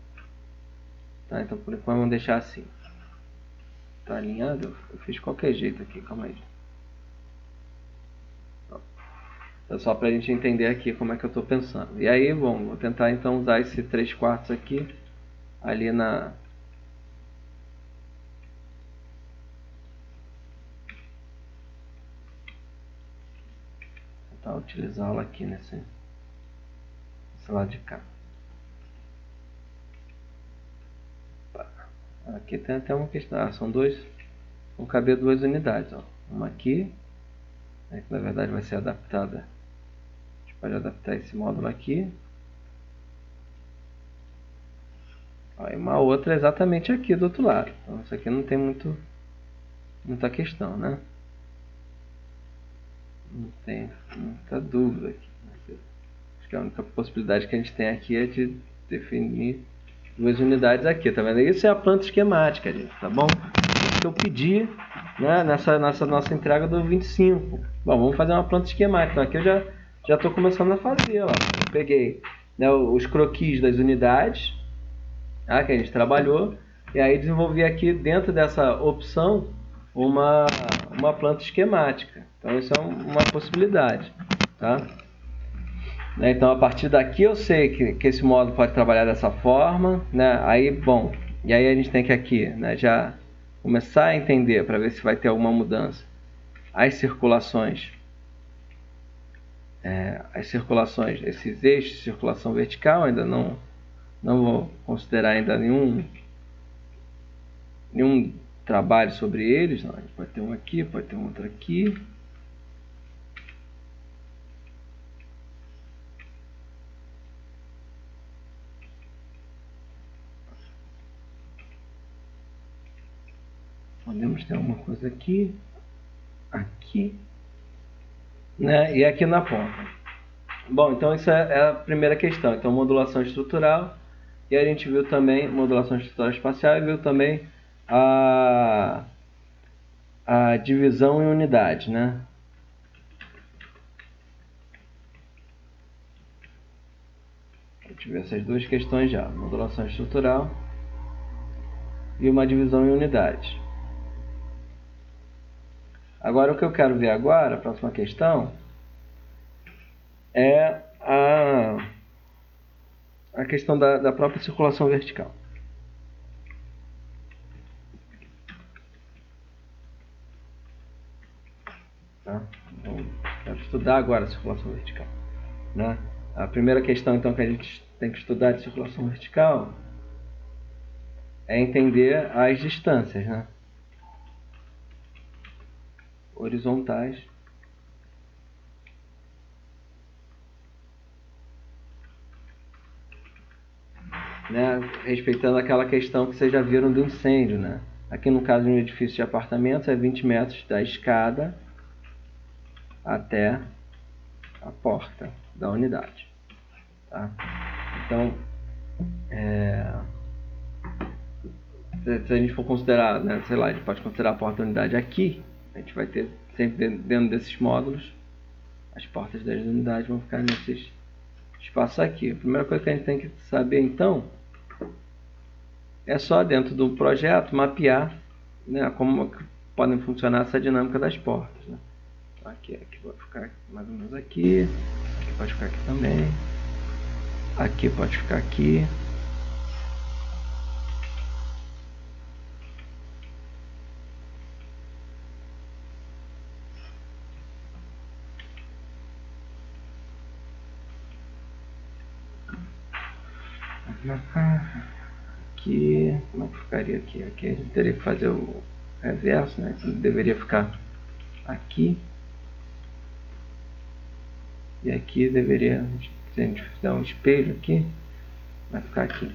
Tá, então por enquanto vamos deixar assim. Tá alinhado? Eu fiz de qualquer jeito aqui, calma aí. É só pra gente entender aqui como é que eu tô pensando. E aí, bom, vou tentar então usar esse 3/4 aqui ali tentar utilizá-la aqui nesse lado de cá. Aqui tem até uma questão, são dois, vão caber duas unidades, ó. Uma aqui, que na verdade vai ser adaptada, a gente pode adaptar esse módulo aqui, ó, e uma outra exatamente aqui do outro lado. Então isso aqui não tem muita questão, né? Não tem muita dúvida aqui. Acho que a única possibilidade que a gente tem aqui é de definir duas unidades aqui, tá vendo? Isso é a planta esquemática, gente, tá bom? Isso que eu pedi, né, nessa nossa entrega do 25. Bom, vamos fazer uma planta esquemática. Então aqui eu já estou começando a fazer, ó. Eu peguei, né, os croquis das unidades, tá, que a gente trabalhou, e aí desenvolvi aqui dentro dessa opção uma planta esquemática. Então isso é uma possibilidade, tá? Então a partir daqui eu sei que esse módulo pode trabalhar dessa forma, né? Aí, bom, e aí a gente tem que aqui, né, já começar a entender para ver se vai ter alguma mudança. As circulações, esses eixos de circulação vertical, ainda não vou considerar ainda nenhum trabalho sobre eles. Não, a gente pode ter um aqui, pode ter um outro aqui. Podemos ter alguma coisa aqui, né? E aqui na ponta. Bom, então isso é a primeira questão. Então, modulação estrutural. E a gente viu também modulação estrutural espacial e viu também a divisão em unidades, né? A gente viu essas duas questões já. Modulação estrutural e uma divisão em unidades. Agora o que eu quero ver agora, a próxima questão, é a questão da própria circulação vertical. Tá? Então, quero estudar agora a circulação vertical, né? A primeira questão então que a gente tem que estudar de circulação vertical é entender as distâncias, né? Horizontais né, respeitando aquela questão que vocês já viram do incêndio, né? Aqui no caso de um edifício de apartamentos é 20 metros da escada até a porta da unidade, tá? Então, se a gente for considerar, né, sei lá, a gente pode considerar a porta da unidade aqui, a gente vai ter sempre dentro desses módulos, as portas das unidades vão ficar nesses espaços aqui. A primeira coisa que a gente tem que saber então é só dentro do projeto mapear, né, como podem funcionar essa dinâmica das portas, né? Aqui vai ficar mais ou menos aqui pode ficar aqui também, aqui pode ficar aqui, aqui, como é que ficaria aqui? Aqui a gente teria que fazer o reverso, né? Então, deveria ficar aqui. E aqui deveria, se a gente fizer um espelho aqui, vai ficar aqui.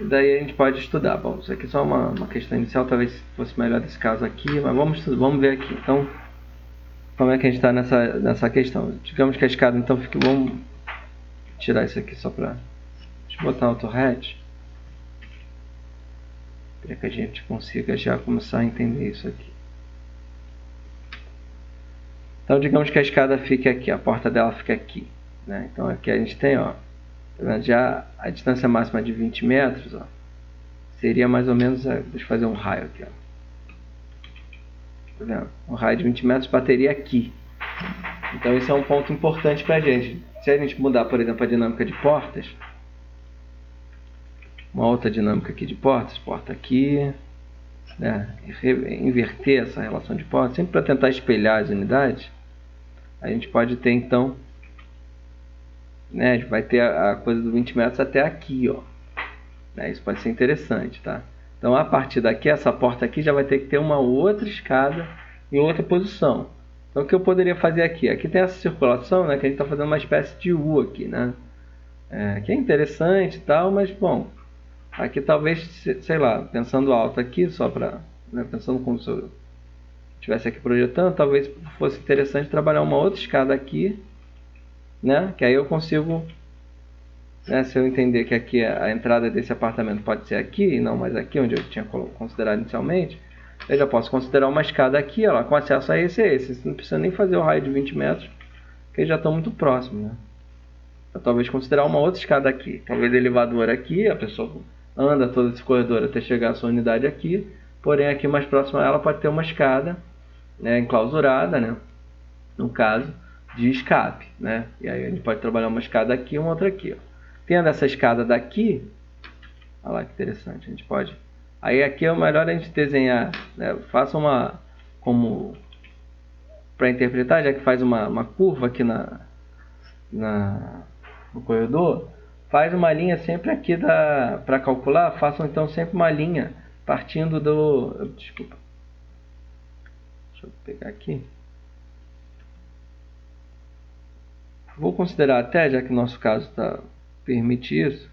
E daí a gente pode estudar. Bom, isso aqui é só uma questão inicial, talvez fosse melhor desse caso aqui, mas vamos ver aqui. Então, como é que a gente está nessa questão? Digamos que a escada então fique... Vamos tirar isso aqui só para... Deixa eu botar outro hatch, para que a gente consiga já começar a entender isso aqui. Então, digamos que a escada fique aqui, a porta dela fica aqui, né? Então, aqui a gente tem, ó, tá vendo? Já a distância máxima de 20 metros, ó, seria mais ou menos, deixa eu fazer um raio aqui, ó. Tá vendo? Um raio de 20 metros bateria aqui. Então, isso é um ponto importante para a gente. Se a gente mudar, por exemplo, a dinâmica de portas, uma outra dinâmica aqui de portas, porta aqui, né, inverter essa relação de porta, sempre para tentar espelhar as unidades, a gente pode ter então, né, a gente vai ter a coisa do 20 metros até aqui, ó. Isso pode ser interessante, tá? Então a partir daqui, essa porta aqui já vai ter que ter uma outra escada em outra posição. Então o que eu poderia fazer aqui? Aqui tem essa circulação, né, que a gente está fazendo uma espécie de U aqui, né? Que é interessante e tal, mas bom, aqui talvez, sei lá, pensando alto aqui, só para, né, pensando como se eu estivesse aqui projetando, talvez fosse interessante trabalhar uma outra escada aqui, né, que aí eu consigo, né, se eu entender que aqui a entrada desse apartamento pode ser aqui, e não mais aqui, onde eu tinha considerado inicialmente, eu já posso considerar uma escada aqui, ó, com acesso a esse e esse. Você não precisa nem fazer o raio de 20 metros, porque eles já estão muito próximos, né? Eu talvez considerar uma outra escada aqui. Talvez elevador aqui, a pessoa anda todo esse corredor até chegar à sua unidade aqui, porém aqui mais próximo a ela pode ter uma escada, né, enclausurada, né, no caso, de escape, né? E aí a gente pode trabalhar uma escada aqui e uma outra aqui, ó. Tendo essa escada daqui, olha lá que interessante, a gente pode... Aí aqui é o melhor a gente desenhar, né? Faça uma... como... para interpretar, já que faz uma curva aqui no corredor, faz uma linha sempre aqui para calcular, façam então sempre uma linha partindo do... Desculpa. Deixa eu pegar aqui. Vou considerar até, já que o nosso caso permite isso,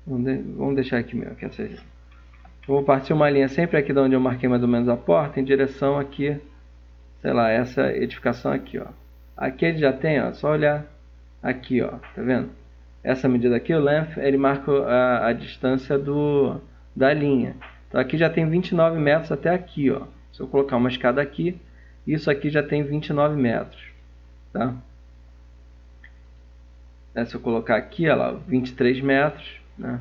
vamos deixar aqui mesmo, que essa eu vou partir uma linha sempre aqui de onde eu marquei mais ou menos a porta, em direção aqui, sei lá, essa edificação aqui, ó. Aqui ele já tem, ó, só olhar aqui, ó, tá vendo? Essa medida aqui, o length, ele marca a distância da linha. Então aqui já tem 29 metros até aqui, ó. Se eu colocar uma escada aqui, isso aqui já tem 29 metros, tá? Se eu colocar aqui, ó lá, 23 metros, né?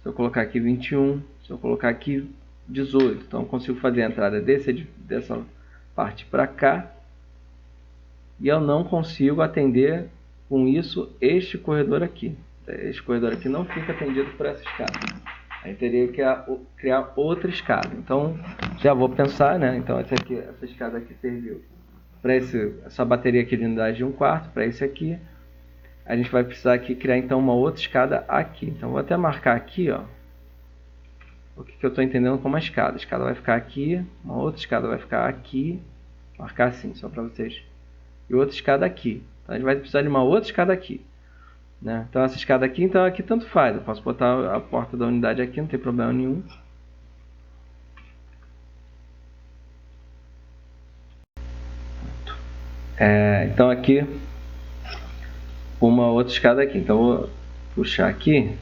Se eu colocar aqui 21, se eu colocar aqui 18, então eu consigo fazer a entrada dessa parte para cá, e eu não consigo atender com isso este corredor aqui. Este corredor aqui não fica atendido por essa escada. Aí teria que criar outra escada. Então já vou pensar, né? Então essa escada aqui serviu para essa bateria aqui de unidade de 1/4, para esse aqui. A gente vai precisar aqui criar então uma outra escada aqui. Então vou até marcar aqui, ó, o que eu estou entendendo como uma escada. A escada vai ficar aqui, uma outra escada vai ficar aqui, marcar assim, só para vocês. E outra escada aqui. Então a gente vai precisar de uma outra escada aqui, né? Então essa escada aqui, então aqui tanto faz. Eu posso botar a porta da unidade aqui, não tem problema nenhum. Então aqui uma outra escada aqui. Então vou puxar aqui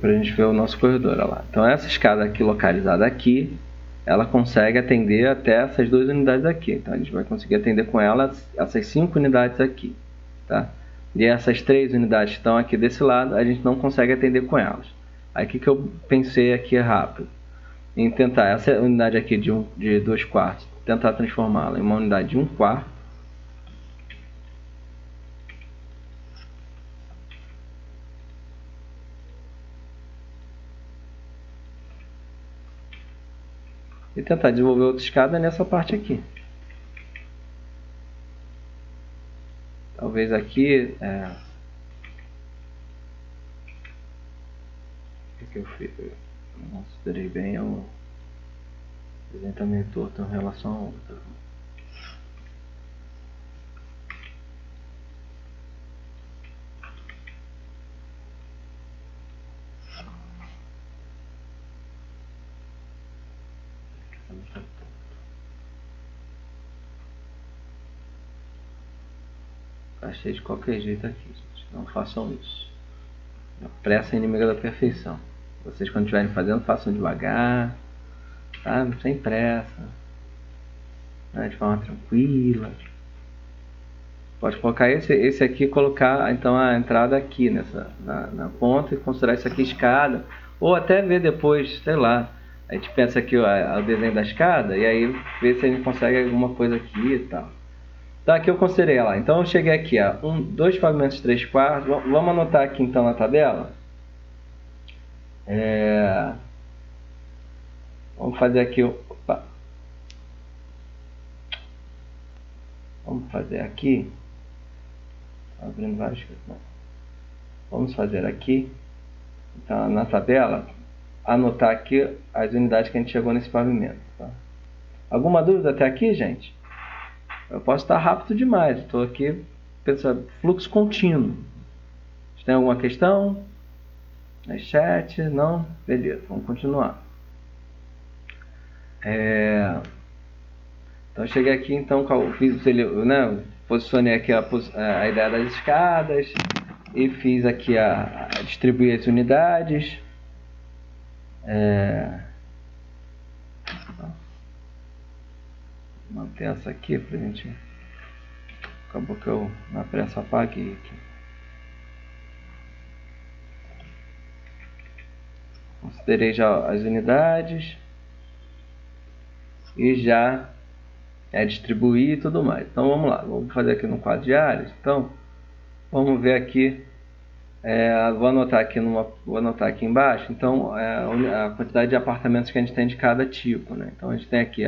para a gente ver o nosso corredor, olha lá. Então essa escada aqui localizada aqui, ela consegue atender até essas duas unidades aqui. Então a gente vai conseguir atender com ela essas 5 unidades aqui, tá? E essas 3 unidades que estão aqui desse lado, a gente não consegue atender com elas. Aí o que eu pensei aqui rápido? Em tentar essa unidade aqui de 2/4, tentar transformá-la em uma unidade de 1/4. E tentar desenvolver outra escada nessa parte aqui. Talvez aqui... o que eu fiz? Eu não considerei bem, o desenho está meio torto em relação a outra. Achei de qualquer jeito aqui, gente. Não façam isso. A pressa é inimiga da perfeição. Vocês, quando estiverem fazendo, façam devagar, sabe? Sem pressa, né? De forma tranquila. Pode colocar esse aqui, colocar então a entrada aqui na ponta e considerar isso aqui escada. Ou até ver depois, sei lá. A gente pensa aqui o desenho da escada e aí ver se a gente consegue alguma coisa aqui e tal. Então aqui eu considerei ela. Então eu cheguei aqui a 2 pavimentos 3/4. Vamos anotar aqui então na tabela. Vamos fazer aqui, opa. Vamos fazer aqui, abrindo vários, vamos fazer aqui, então, na tabela, anotar aqui as unidades que a gente chegou nesse pavimento. Tá? Alguma dúvida até aqui, gente? Eu posso estar rápido demais, estou aqui pensando, fluxo contínuo. Tem alguma questão? No chat? Não? Beleza, vamos continuar. Então cheguei aqui, então fiz, né, posicionei aqui a ideia das escadas e fiz aqui distribuir as unidades. Manter essa aqui pra gente. Acabou que eu na pressa apaguei aqui. Considerei já as unidades e já distribuir e tudo mais. Então vamos lá, vamos fazer aqui no quadro de áreas. Então vamos ver aqui, vou anotar aqui embaixo. Então a quantidade de apartamentos que a gente tem de cada tipo, né? Então a gente tem aqui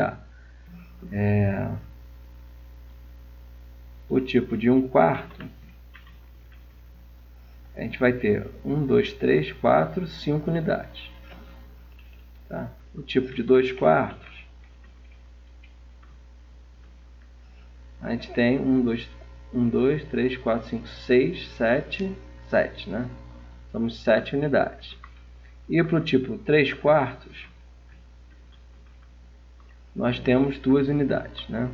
o tipo de 1/4. A gente vai ter 1, 2, 3, 4, 5 unidades. Tá? O tipo de 2/4, a gente tem 1, 2, 3, 4, 5, 6, 7, 7, né? Somos 7 unidades. E para o tipo 3/4, nós temos 2 unidades, né?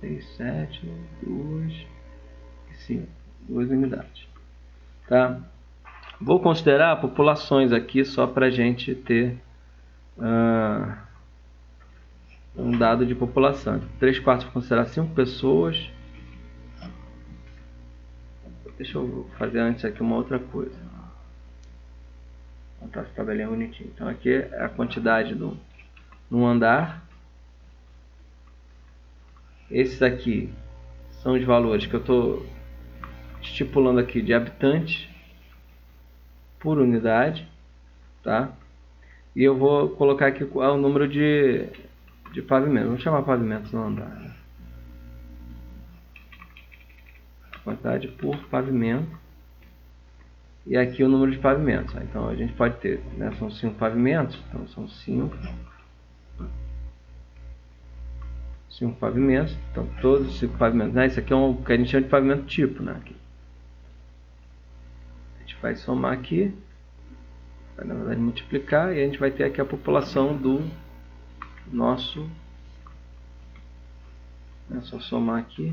6, 7, 2 e 5. 2 unidades. Tá? Vou considerar populações aqui só para a gente ter um dado de população. 3/4 vou considerar 5 pessoas. Deixa eu fazer antes aqui uma outra coisa. Vou botar essa tabelinha bonitinha. Então aqui é a quantidade no andar. Esses aqui são os valores que eu estou estipulando aqui de habitantes por unidade, tá? E eu vou colocar aqui o número de pavimentos. Vamos chamar pavimentos no andar, né? Quantidade por pavimento. E aqui o número de pavimentos. Então a gente pode ter, né, são 5 pavimentos, então são 5 pavimentos, então todos os 5 pavimentos, né? Isso aqui é o que a gente chama de pavimento tipo, né? Aqui. A gente vai somar aqui, vai na verdade multiplicar, e a gente vai ter aqui a população do nosso, é só somar aqui,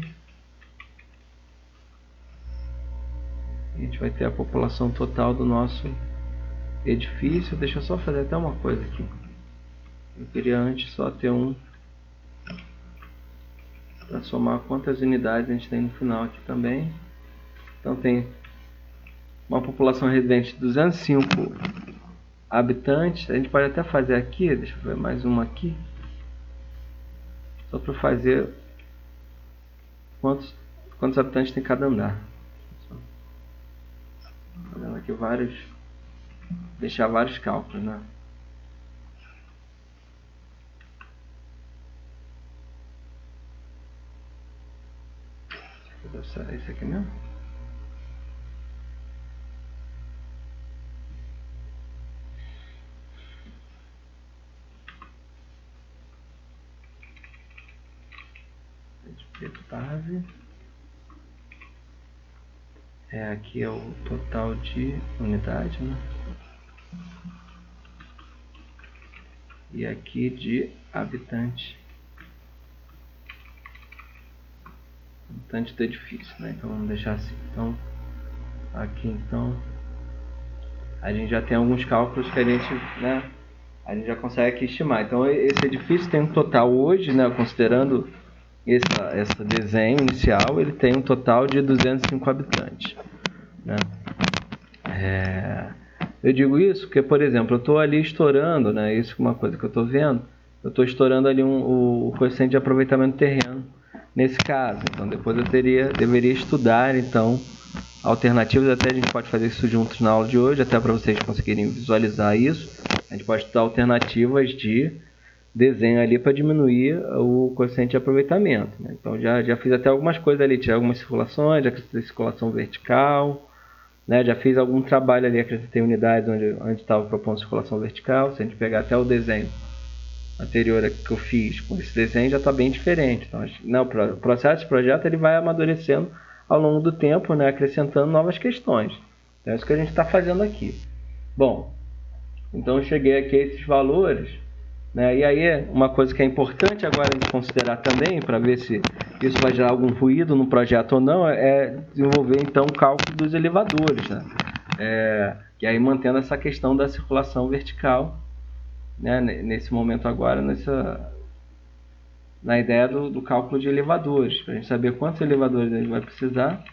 e a gente vai ter a população total do nosso edifício. Deixa eu só fazer até uma coisa aqui, eu queria antes só ter para somar quantas unidades a gente tem no final aqui também. Então tem uma população residente de 205 habitantes. A gente pode até fazer aqui, deixa eu ver mais uma aqui, só para fazer quantos habitantes tem cada andar. Fazendo aqui deixar vários cálculos, né? Será isso aqui mesmo? Base. Aqui é o total de unidade, né? E aqui de habitante do edifício, né? Então vamos deixar assim. Então aqui então a gente já tem alguns cálculos que a gente, né, a gente já consegue aqui estimar. Então esse edifício tem um total hoje, né, considerando esse desenho inicial, ele tem um total de 205 habitantes, né? Eu digo isso porque, por exemplo, eu estou ali estourando, né, isso é uma coisa que eu estou vendo, eu estou estourando ali o coeficiente de aproveitamento do terreno nesse caso. Então depois eu deveria estudar então alternativas, até a gente pode fazer isso juntos na aula de hoje, até para vocês conseguirem visualizar isso. A gente pode estudar alternativas de desenho ali para diminuir o coeficiente de aproveitamento, né? Então já fiz até algumas coisas ali, tirei algumas circulações, já fiz circulação vertical, né? Já fiz algum trabalho ali, acrescentei unidades onde estava propondo circulação vertical. Se a gente pegar até o desenho anterior que eu fiz com esse desenho, já está bem diferente. Então, o processo de projeto ele vai amadurecendo ao longo do tempo, né? Acrescentando novas questões. Então é isso que a gente está fazendo aqui. Bom, então eu cheguei aqui a esses valores, né? E aí uma coisa que é importante agora a gente considerar também, para ver se isso vai gerar algum ruído no projeto ou não, é desenvolver então o cálculo dos elevadores, né? E aí mantendo essa questão da circulação vertical, né? Nesse momento agora, na ideia do cálculo de elevadores, para a gente saber quantos elevadores a gente vai precisar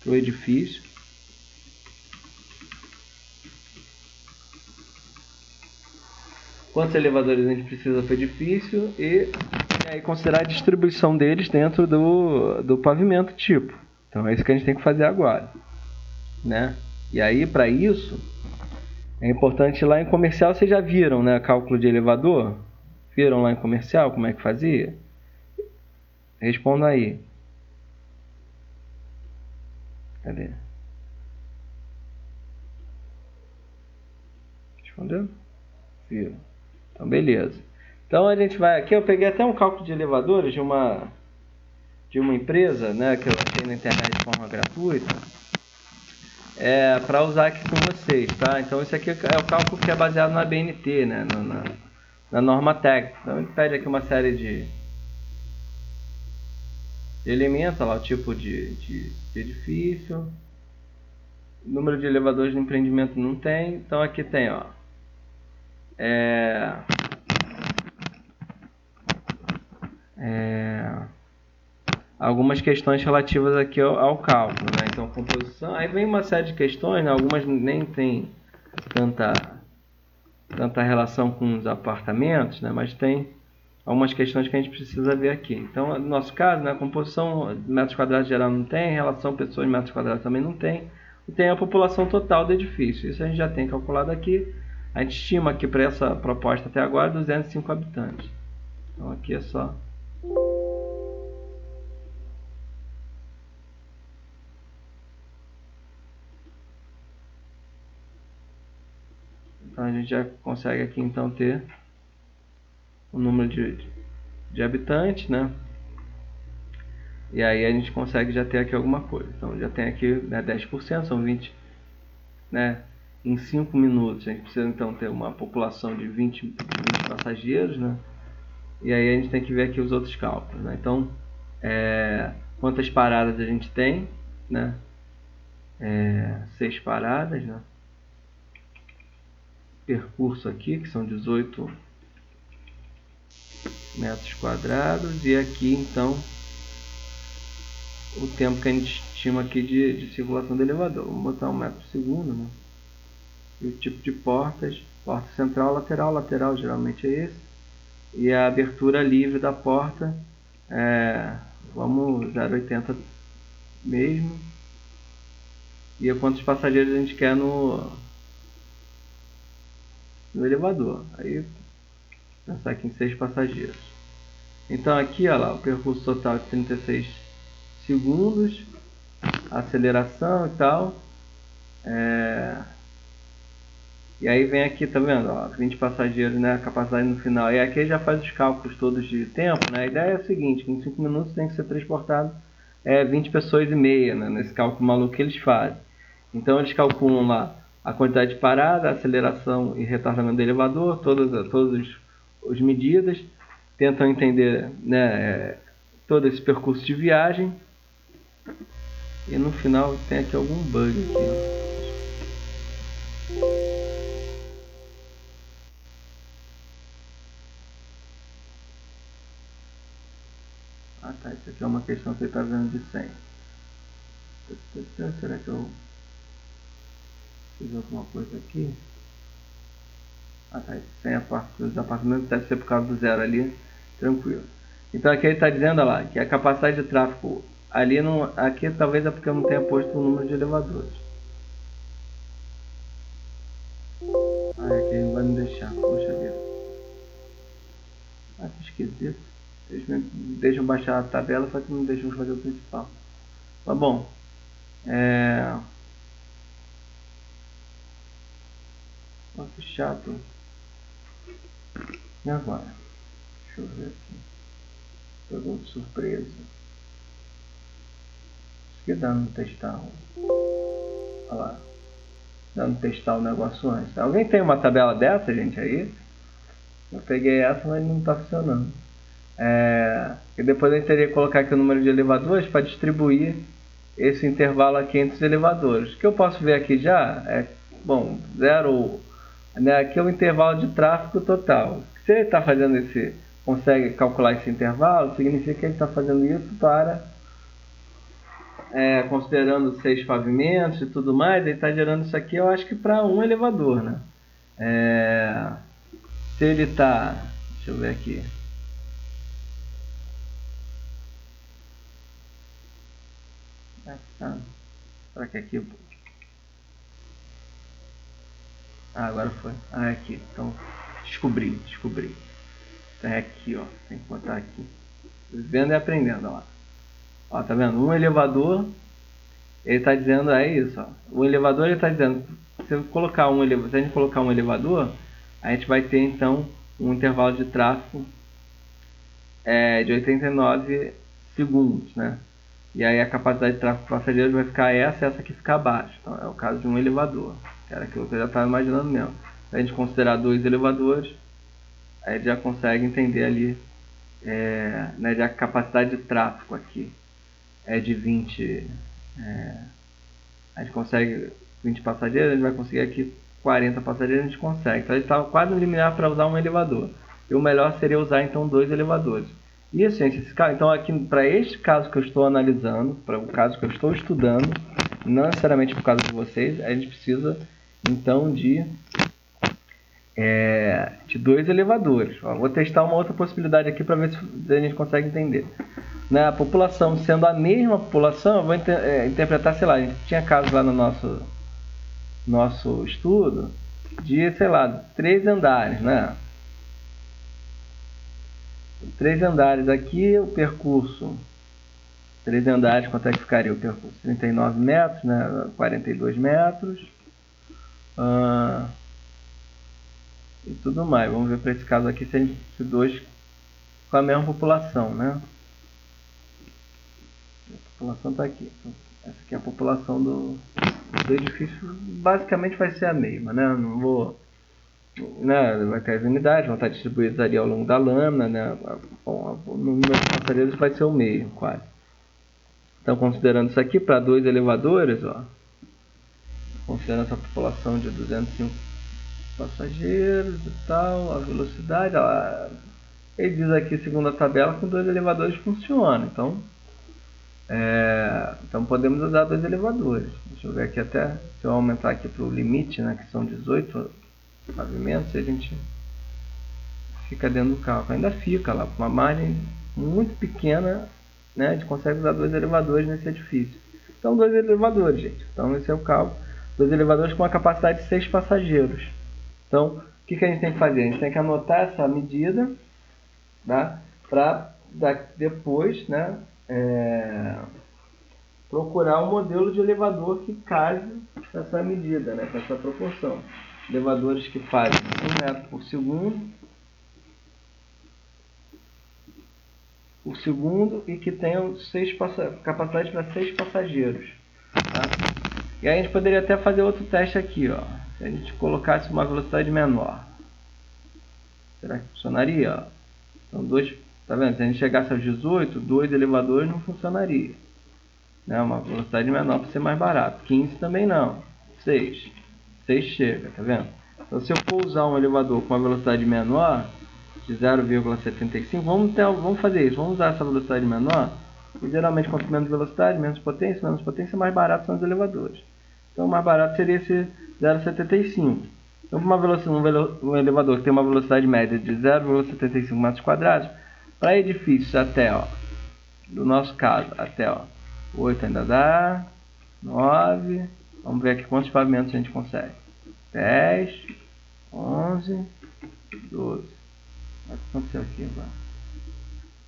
para o edifício. Quantos elevadores a gente precisa para o edifício e aí considerar a distribuição deles dentro do pavimento tipo. Então é isso que a gente tem que fazer agora, né? E aí para isso é importante lá em comercial, vocês já viram, né, cálculo de elevador? Viram lá em comercial como é que fazia? Responda aí. Cadê? Respondeu? Viram. Então beleza. Então a gente vai aqui, eu peguei até um cálculo de elevadores de uma empresa, né, que eu achei na internet de forma gratuita, para usar aqui com vocês, tá? Então esse aqui é o cálculo que é baseado na BNT, né, na norma técnica. Então ele pede aqui uma série de elementos, lá o tipo de edifício, número de elevadores no empreendimento não tem, então aqui tem, ó, algumas questões relativas aqui ao cálculo, né? Então composição, aí vem uma série de questões, né? Algumas nem tem tanta relação com os apartamentos, né? Mas tem algumas questões que a gente precisa ver aqui. Então, no nosso caso, né, a composição de metros quadrados geral não tem, relação pessoas em metros quadrados também não tem, e tem a população total do edifício. Isso a gente já tem calculado aqui. A gente estima aqui para essa proposta até agora 205 habitantes. Então aqui é só então a gente já consegue aqui então ter o número de habitantes, né? E aí a gente consegue já ter aqui alguma coisa. Então já tem aqui, né, 10%, são 20, né? Em 5 minutos a gente precisa então ter uma população de 20 passageiros, né? E aí a gente tem que ver aqui os outros cálculos, né? Então, quantas paradas a gente tem, né? 6 paradas, né? Percurso aqui, que são 18 metros quadrados, e aqui então o tempo que a gente estima aqui de circulação do elevador. Vamos botar 1 metro por segundo, né? E o tipo de portas, porta central, lateral geralmente é esse, e a abertura livre da porta, vamos 0,80 mesmo, e quantos passageiros a gente quer no elevador. Aí pensar aqui em 6 passageiros. Então aqui, olha lá, o percurso total de 36 segundos, aceleração e tal. E aí vem aqui, tá vendo? Ó, 20 passageiros, né? A capacidade no final. E aqui já faz os cálculos todos de tempo, né? A ideia é a seguinte, que em 5 minutos tem que ser transportado 20 pessoas e meia, né? Nesse cálculo maluco que eles fazem. Então eles calculam lá a quantidade de parada, a aceleração e retardamento do elevador, todas as medidas, tentam entender, né, todo esse percurso de viagem, e no final tem aqui algum bug aqui, ó. Ah tá, isso aqui é uma questão que você está vendo de 100. Será que eu fiz alguma coisa aqui? Ah tá, 100 dos apartamentos deve ser por causa do zero ali, tranquilo. Então aqui ele está dizendo, olha lá, que a capacidade de tráfego ali não, aqui talvez é porque eu não tenha posto o número de elevadores. Aqui ele não vai me deixar, poxa vida. Ah, que esquisito. Eles me deixam baixar a tabela, só que não deixam fazer o principal. Mas bom, Olha que chato. E agora? Deixa eu ver aqui. Pegou de surpresa. Isso que dá no testar. Olha lá. Dá no testar o negócio antes. Alguém tem uma tabela dessa, gente, aí? Eu peguei essa, mas não está funcionando. E depois a gente teria que colocar aqui o número de elevadores para distribuir esse intervalo aqui entre os elevadores. O que eu posso ver aqui já é, bom, 0, né, aqui é o intervalo de tráfego total. Se ele está fazendo esse, consegue calcular esse intervalo, significa que ele está fazendo isso para, considerando 6 pavimentos e tudo mais, ele está gerando isso aqui, eu acho que para um elevador, né? Se ele está, deixa eu ver aqui, será que aqui, agora foi, aqui, então descobri, é aqui, ó, tem que botar aqui, vendo e aprendendo, ó, tá vendo, um elevador, ele está dizendo, isso, ó, o elevador ele está dizendo, se a gente colocar um elevador, a gente vai ter então um intervalo de tráfego de 89 segundos, né? E aí a capacidade de tráfego por passageiro vai ficar essa aqui fica abaixo. Então é o caso de um elevador, que era aquilo que eu já estava imaginando mesmo. Se a gente considerar 2 elevadores, aí a gente já consegue entender ali, né, já a capacidade de tráfego aqui é de 20, a gente consegue 20 passageiros, a gente vai conseguir aqui 40 passageiros, a gente consegue. Então a gente estava quase no limiar para usar um elevador. E o melhor seria usar então 2 elevadores. Isso, gente, esse caso, então aqui para este caso que eu estou analisando, para o caso que eu estou estudando, não necessariamente por causa de vocês, a gente precisa então de 2 elevadores. Ó, vou testar uma outra possibilidade aqui para ver se a gente consegue entender. A população sendo a mesma população, eu vou interpretar, sei lá, a gente tinha casos lá no nosso estudo de, sei lá, 3 andares, né? 3 andares aqui, o percurso, 3 andares, quanto é que ficaria o percurso? 39 metros, né? 42 metros, e tudo mais. Vamos ver para esse caso aqui se a gente se 2 com a mesma população, né? A população está aqui. Então, essa aqui é a população do edifício, basicamente vai ser a mesma, né? Não vou, né? Vai ter as unidades, vão estar distribuídas ali ao longo da lâmina, né? O número de passageiros vai ser o mesmo, quase. Então, considerando isso aqui para 2 elevadores, ó, considerando essa população de 205 passageiros e tal, a velocidade, ó, ele diz aqui, segundo a tabela, com 2 elevadores funciona. Então, então podemos usar 2 elevadores. Deixa eu ver aqui até, se eu aumentar aqui para o limite, né, que são 18 pavimentos, a gente fica dentro do cálculo. Ainda fica lá, com uma margem muito pequena, né, a gente consegue usar 2 elevadores nesse edifício. Então 2 elevadores, gente. Então esse é o cálculo. 2 elevadores com uma capacidade de 6 passageiros. Então, o que a gente tem que fazer? A gente tem que anotar essa medida, tá? Para depois, né, procurar um modelo de elevador que case essa medida, né, com essa proporção. Elevadores que fazem 1 metro por segundo e que tenham capacidade para 6 passageiros. Tá? E aí a gente poderia até fazer outro teste aqui, ó. Se a gente colocasse uma velocidade menor, será que funcionaria? Então, tá vendo? Se a gente chegasse aos 18, 2 elevadores não funcionaria. Né? Uma velocidade menor para ser mais barato. 15 também não. 6 chega, tá vendo? Então, se eu for usar um elevador com uma velocidade menor, de 0,75, vamos fazer isso. Vamos usar essa velocidade menor. E geralmente, quanto menos velocidade, menos potência, mais barato são os elevadores. Então, o mais barato seria esse 0,75. Então, um elevador que tem uma velocidade média de 0,75 metros quadrados, Para edifícios até, ó, do nosso caso, até, ó, 8 ainda dá, 9, vamos ver aqui quantos pavimentos a gente consegue. 10, 11, 12. O que aconteceu aqui agora?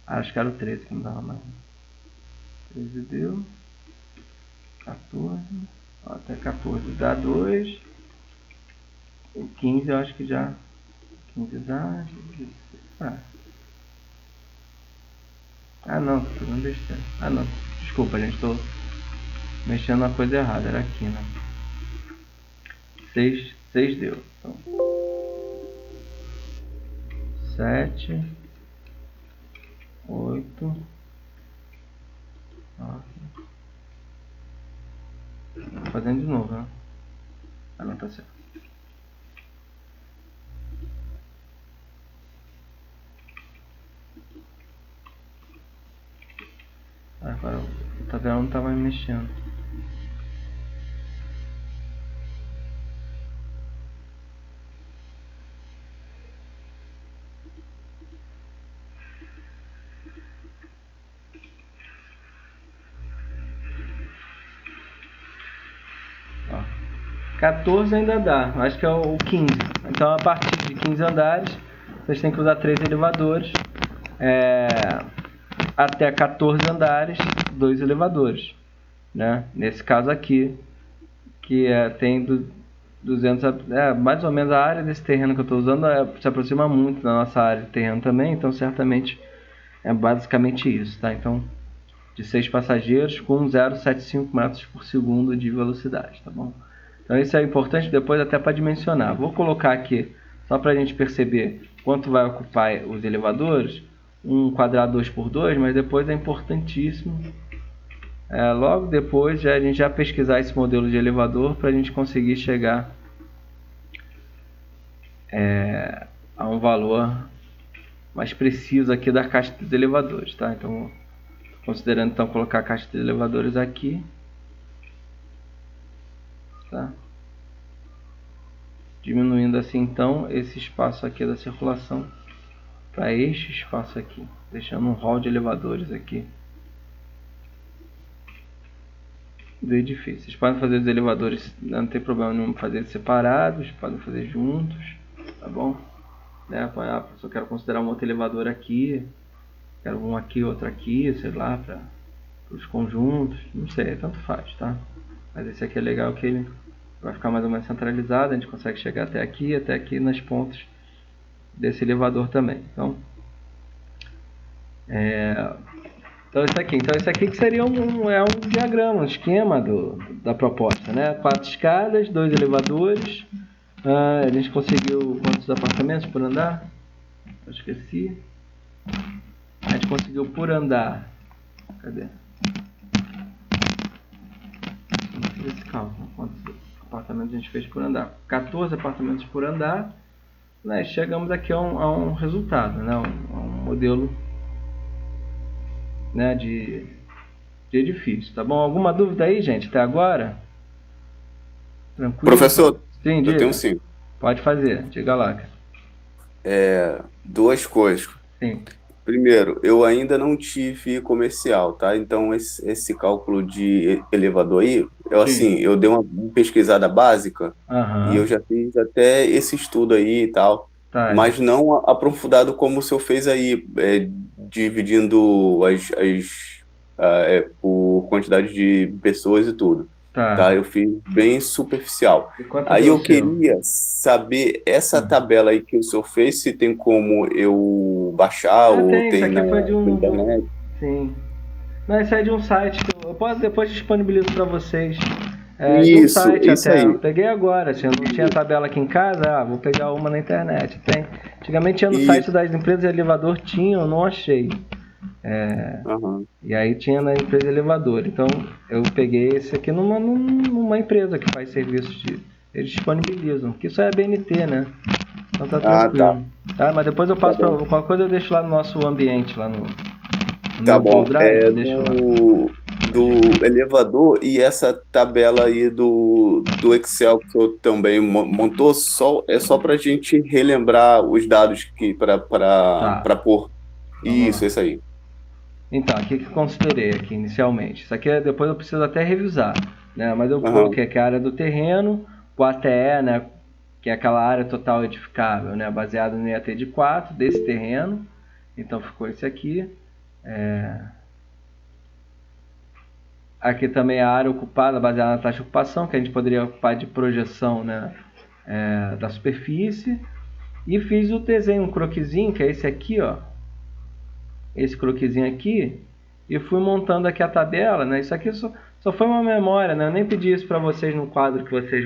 Acho que era o 13 que não dava mais. 13 deu. 14. Ó, até 14 dá 2. O 15 eu acho que já. 15 dá. Ah não, tô fazendo besteira. Ah não, desculpa gente, tô mexendo na coisa errada, era aqui, né? 6 deu. Então, 7, 8, 9. Tô fazendo de novo, né? Ah não, tá certo. Agora o tabelão não tava me mexendo. Ó, 14 ainda dá, acho que é o 15. Então a partir de 15 andares, vocês têm que usar 3 elevadores. Até 14 andares, 2 elevadores, né? Nesse caso aqui, que tem 200, mais ou menos a área desse terreno que eu estou usando se aproxima muito da nossa área de terreno também, então certamente é basicamente isso, tá? Então, de 6 passageiros com 0,75 metros por segundo de velocidade, tá bom? Então isso é importante depois até para dimensionar. Vou colocar aqui, só para a gente perceber quanto vai ocupar os elevadores, um quadrado 2x2, mas depois é importantíssimo, logo depois a gente já pesquisar esse modelo de elevador para a gente conseguir chegar a um valor mais preciso aqui da caixa dos elevadores, tá? Então, considerando então colocar a caixa de elevadores aqui, tá? Diminuindo assim então esse espaço aqui da circulação para este espaço aqui, deixando um hall de elevadores aqui do edifício. Vocês podem fazer os elevadores, não tem problema nenhum fazer separados, podem fazer juntos, tá bom? Né? Se eu quero considerar um outro elevador aqui, quero um aqui, outro aqui, sei lá, para os conjuntos, não sei, tanto faz, tá? Mas esse aqui é legal que ele vai ficar mais ou menos centralizado, a gente consegue chegar até aqui nas pontas desse elevador também. Então, isso aqui que seria um diagrama, um esquema da proposta, né? 4 escadas, 2 elevadores. A gente conseguiu quantos apartamentos por andar? Eu esqueci. A gente conseguiu por andar. Cadê? Esse cálculo. Quantos apartamentos a gente fez por andar? 14 apartamentos por andar. Né? Chegamos aqui a um resultado, né? Um modelo, né? de edifício, tá bom? Alguma dúvida aí, gente, até agora? Tranquilo? Professor, Sim, eu tenho diga. sim. Pode fazer, diga lá, cara. Duas coisas. Sim, Primeiro, eu ainda não tive comercial, tá? Então, esse cálculo de elevador aí, sim. eu dei uma pesquisada básica e eu Aham. já fiz até esse estudo aí e tal, Tá. mas não aprofundado como o senhor fez aí, dividindo por quantidade de pessoas e tudo, tá? Tá. Eu fiz bem superficial. E quanto Aí deu o eu seu? queria saber essa Hum. tabela aí que o senhor fez, se tem como eu baixar ou Tem. Isso tem aqui foi na internet. sim. Não, isso é de um site que eu posso depois disponibilizo para vocês. De um site Isso até. Eu aí. peguei agora. Assim, eu não tinha tabela aqui em casa. Vou pegar uma na internet. Tem. Antigamente tinha no E, site das empresas de elevador, tinha, eu não achei. aham. E aí tinha na empresa elevador. Então eu peguei esse aqui numa empresa que faz serviços de. Eles disponibilizam. Que isso é BNT, né? Então tá Ah, tá. tranquilo. Tá, mas depois eu Tá passo pra. bom. Qualquer coisa eu deixo lá no nosso ambiente, lá no Tá meu Google bom. Drive, eu deixo lá. Do elevador e essa tabela aí do Excel que o senhor também montou, é só para a gente relembrar os dados que para Tá. pôr. Isso, esse aí. Então, o que eu considerei aqui inicialmente? Isso aqui depois eu preciso até revisar, né? Mas eu Aham. coloquei aqui a área do terreno, o ATE, né? Que é aquela área total edificável, né? Baseado no IAT de 4 desse terreno. Então ficou esse aqui. Aqui também a área ocupada baseada na taxa de ocupação, que a gente poderia ocupar de projeção, né? Da superfície. E fiz o desenho, um croquisinho, que é esse aqui, ó. Esse croquisinho aqui. E fui montando aqui a tabela, né? Isso aqui só foi uma memória, né? Eu nem pedi isso para vocês no quadro que vocês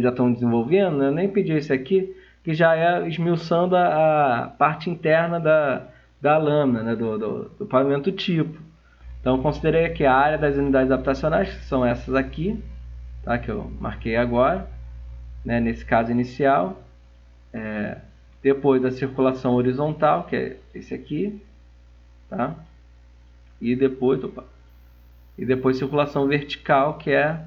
já estão desenvolvendo, né? Eu nem pedi isso aqui, que já é esmiuçando a parte interna da lâmina, né? Do pavimento tipo. Então, considerei aqui a área das unidades habitacionais, que são essas aqui, tá? Que eu marquei agora, né? Nesse caso inicial. Depois a circulação horizontal, que é esse aqui, tá? E depois circulação vertical, que é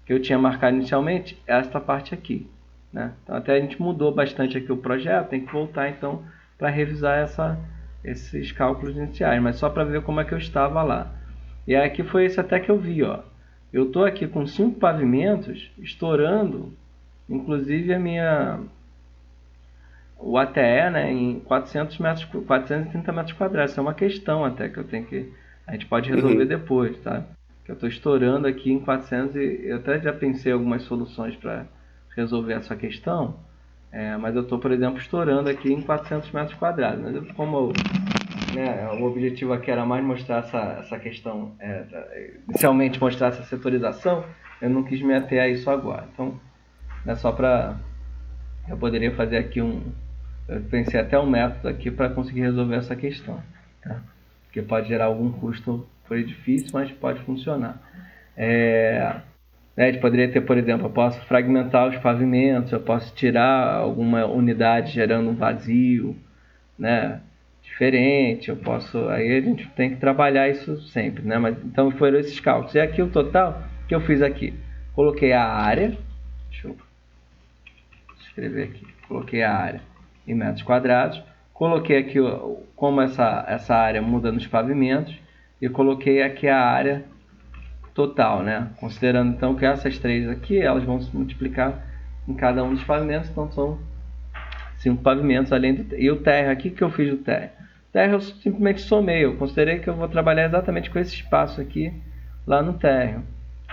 que eu tinha marcado inicialmente, esta parte aqui, né? Então até a gente mudou bastante aqui o projeto, tem que voltar então para revisar esses cálculos iniciais, mas só para ver como é que eu estava lá. E aqui foi esse até que eu vi, ó. Eu estou aqui com 5 pavimentos, estourando, inclusive o ATE, né, em 430 metros quadrados. Isso é uma questão até que a gente pode resolver Uhum. depois, tá? Que eu estou estourando aqui em 400 e eu até já pensei em algumas soluções para resolver essa questão, mas eu estou, por exemplo, estourando aqui em 400 metros quadrados. Mas como o objetivo aqui era mais mostrar essa questão, inicialmente mostrar essa setorização, eu não quis me ater a isso agora. Então, é só para... Eu poderia fazer aqui eu pensei até um método aqui para conseguir resolver essa questão, tá? Que pode gerar algum custo por edifício, mas pode funcionar. A gente poderia ter, por exemplo, eu posso fragmentar os pavimentos, eu posso tirar alguma unidade gerando um vazio, né? Diferente, eu posso. Aí a gente tem que trabalhar isso sempre, né? Mas então foram esses cálculos. E aqui o total que eu fiz aqui, coloquei a área, deixa eu escrever aqui, coloquei a área em metros quadrados, coloquei aqui como essa área muda nos pavimentos e coloquei aqui a área total, né? Considerando então que essas três aqui, elas vão se multiplicar em cada um dos pavimentos, então são 5 pavimentos além do... E o térreo aqui, que eu fiz do térreo? O térreo eu simplesmente somei, eu considerei que eu vou trabalhar exatamente com esse espaço aqui, lá no térreo.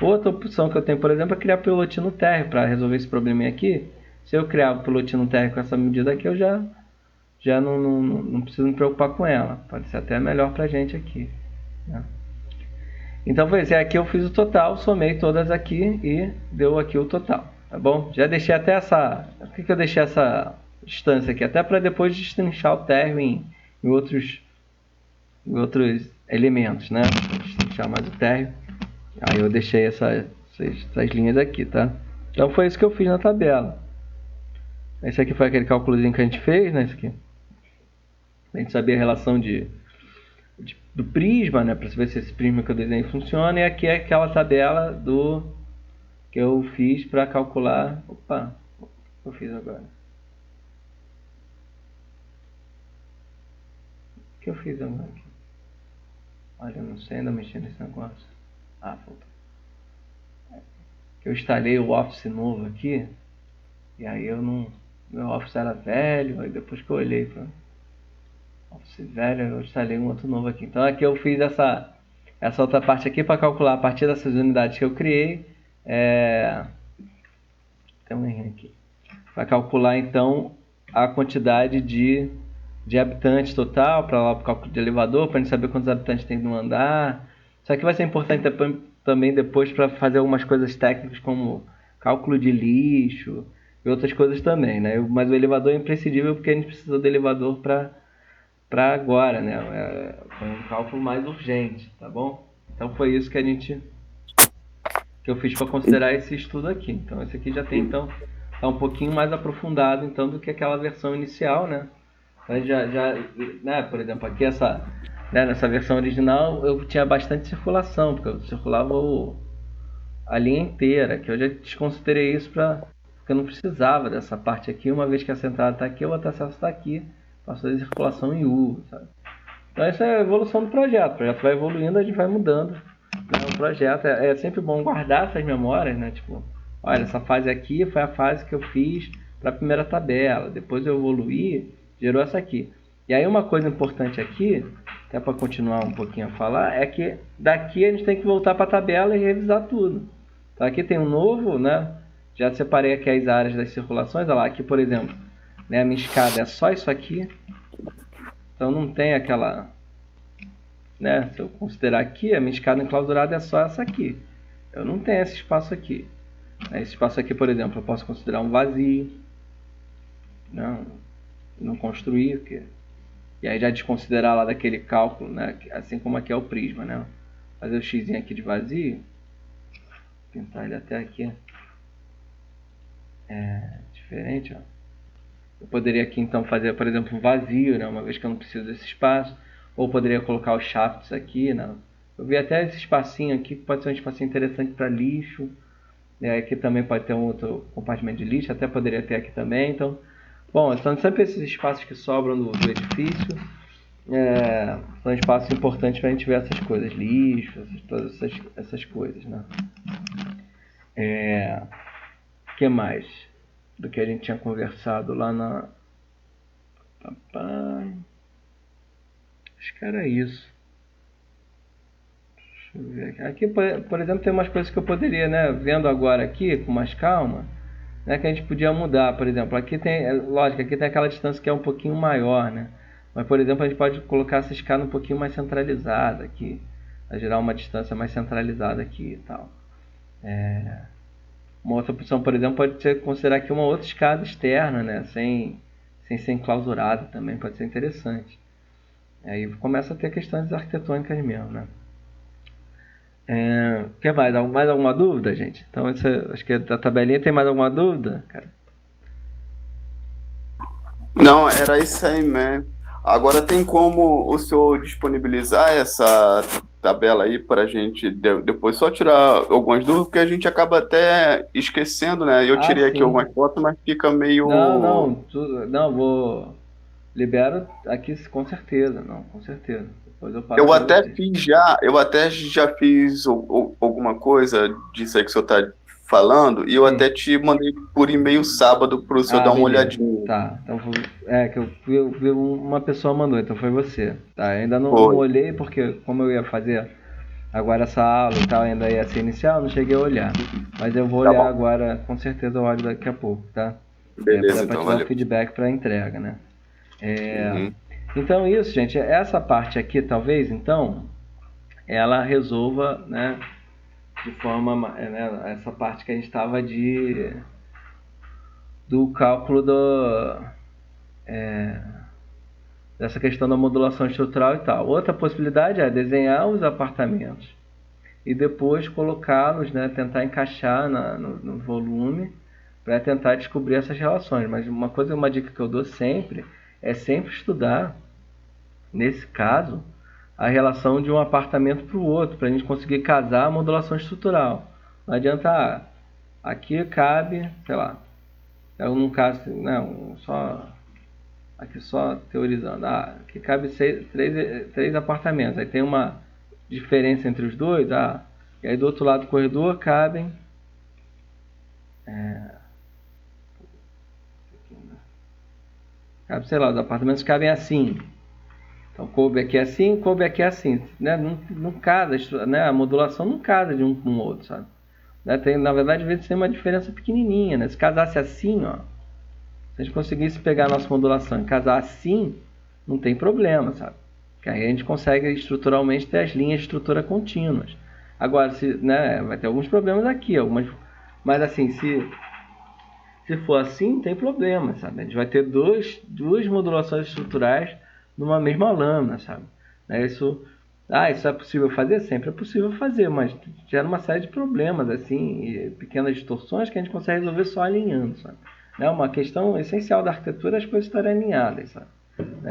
Outra opção que eu tenho, por exemplo, é criar pilotinho no térreo, para resolver esse probleminha aqui. Se eu criar o pilotinho no térreo com essa medida aqui, eu já não preciso me preocupar com ela. Pode ser até melhor para a gente aqui, né? Então foi isso, aqui eu fiz o total, somei todas aqui e deu aqui o total, tá bom? Já deixei até por que eu deixei essa distância aqui? Até para depois destrinchar o térreo em outros elementos, né? Destrinchar mais o térreo. Aí eu deixei essas linhas aqui, tá? Então foi isso que eu fiz na tabela. Esse aqui foi aquele cálculozinho que a gente fez, né? Esse aqui. A gente sabia a relação do prisma, né? Para saber se esse prisma que eu desenhei funciona. E aqui é aquela tabela que eu fiz para calcular... Opa! O que eu fiz agora? O que eu fiz agora aqui? Olha, eu não sei, ainda mexendo nesse negócio. Ah, faltou. Eu instalei o Office novo aqui. E aí eu não... Meu Office era velho. Aí depois que eu olhei para Office velho, eu instalei um outro novo aqui. Então aqui eu fiz essa outra parte aqui para calcular a partir dessas unidades que eu criei. Tem um erro aqui. Para calcular então a quantidade de habitantes total, para lá para o cálculo de elevador, para a gente saber quantos habitantes tem no andar. Isso aqui vai ser importante também depois para fazer algumas coisas técnicas como cálculo de lixo e outras coisas também, né? Mas o elevador é imprescindível porque a gente precisa do elevador para agora, né? Foi um cálculo mais urgente, tá bom? Então foi isso que eu fiz para considerar esse estudo aqui. Então esse aqui já tem então tá um pouquinho mais aprofundado então do que aquela versão inicial, né? Então né, por exemplo, aqui nessa versão original eu tinha bastante circulação, porque eu circulava a linha inteira, que eu já desconsiderei isso porque eu não precisava dessa parte aqui, uma vez que essa entrada está aqui, o outro acesso está aqui, Posso fazer circulação em U, sabe? Então essa é a evolução do projeto. O projeto vai evoluindo, a gente vai mudando, né? O projeto é sempre bom guardar essas memórias, né? Tipo, olha, essa fase aqui foi a fase que eu fiz para a primeira tabela. Depois eu evoluí, gerou essa aqui. E aí uma coisa importante aqui, até para continuar um pouquinho a falar, é que daqui a gente tem que voltar para a tabela e revisar tudo. Então aqui tem um novo, né? Já separei aqui as áreas das circulações. Olha lá, aqui por exemplo, né, a minha escada é só isso aqui. Então não tem aquela, né? Se eu considerar aqui, a minha escada enclausurada é só essa aqui. Eu não tenho esse espaço aqui. Esse espaço aqui, por exemplo, eu posso considerar um vazio. Não construir, porque... E aí já desconsiderar lá daquele cálculo, né? Assim como aqui é o prisma, né? Fazer o x aqui de vazio. Pintar ele até aqui. É diferente, ó. Eu poderia aqui então fazer, por exemplo, um vazio, né? Uma vez que eu não preciso desse espaço. Ou poderia colocar os shafts aqui, né? Eu vi até esse espacinho aqui, que pode ser um espacinho interessante para lixo. E aqui também pode ter um outro compartimento de lixo, até poderia ter aqui também. Então, bom, são sempre esses espaços que sobram do edifício. São espaços importantes para a gente ver essas coisas, lixo, todas essas coisas, né? Que mais do que a gente tinha conversado lá na... Acho que era isso. Deixa eu ver aqui. Aqui, por exemplo, tem umas coisas que eu poderia, né, vendo agora aqui com mais calma, né, que a gente podia mudar. Por exemplo, aqui tem, lógico, aqui tem aquela distância que é um pouquinho maior, né? Mas, por exemplo, a gente pode colocar essa escada um pouquinho mais centralizada aqui, a gerar uma distância mais centralizada aqui e tal. Uma outra opção, por exemplo, pode ser considerar aqui uma outra escada externa, né? Sem ser enclausurada também, pode ser interessante. Aí começa a ter questões arquitetônicas mesmo, né? Quer mais? Mais alguma dúvida, gente? Então, acho que a tabelinha tem mais alguma dúvida, cara? Não, era isso aí mesmo. Agora tem como o senhor disponibilizar essa tabela aí para a gente depois só tirar algumas dúvidas, porque a gente acaba até esquecendo, né? Eu tirei aqui Sim. algumas fotos, mas fica meio. Não, vou... Libero aqui com certeza, não, com certeza. Depois eu passo Eu para até você. fiz já, eu até já fiz alguma coisa disso aí que o senhor está falando, e eu Sim. até te mandei por e-mail sábado para o senhor dar uma Beleza. olhadinha. Tá. Então que eu vi uma pessoa mandou, então foi você. Tá, eu ainda não Foi. olhei porque como eu ia fazer agora essa aula e tal, ainda ia ser inicial, não cheguei a olhar. Mas eu vou Tá olhar bom. agora, com certeza eu olho daqui a pouco, tá? Beleza, Para então, te dar um valeu. feedback para entrega, né? Uhum. Então isso, gente, essa parte aqui talvez, então, ela resolva, né, de forma, né, essa parte que a gente estava do cálculo dessa questão da modulação estrutural e tal. Outra possibilidade é desenhar os apartamentos e depois colocá-los, né, tentar encaixar no volume para tentar descobrir essas relações. Mas uma dica que eu dou sempre é sempre estudar, nesse caso, a relação de um apartamento para o outro, para a gente conseguir casar a modulação estrutural. Não adianta, aqui cabe, sei lá, eu não caso, não, aqui só teorizando, aqui cabe três apartamentos, aí tem uma diferença entre os dois, e aí do outro lado do corredor cabem, sei lá, os apartamentos cabem assim. Então coube aqui assim, coube aqui assim, né? Não casa, né? A modulação não casa de um com o outro, sabe? Né? Na verdade, às vezes tem uma diferença pequenininha, né? Se casasse assim, ó, se a gente conseguisse pegar a nossa modulação e casar assim, não tem problema, sabe? Que aí a gente consegue estruturalmente ter as linhas de estrutura contínuas. Agora, né, vai ter alguns problemas aqui, mas assim, se for assim, não tem problema, sabe? A gente vai ter duas modulações estruturais numa mesma lâmina, sabe? Isso é possível fazer? Sempre é possível fazer, mas gera uma série de problemas, assim, e pequenas distorções que a gente consegue resolver só alinhando, sabe? Uma questão essencial da arquitetura é as coisas estarem alinhadas, sabe?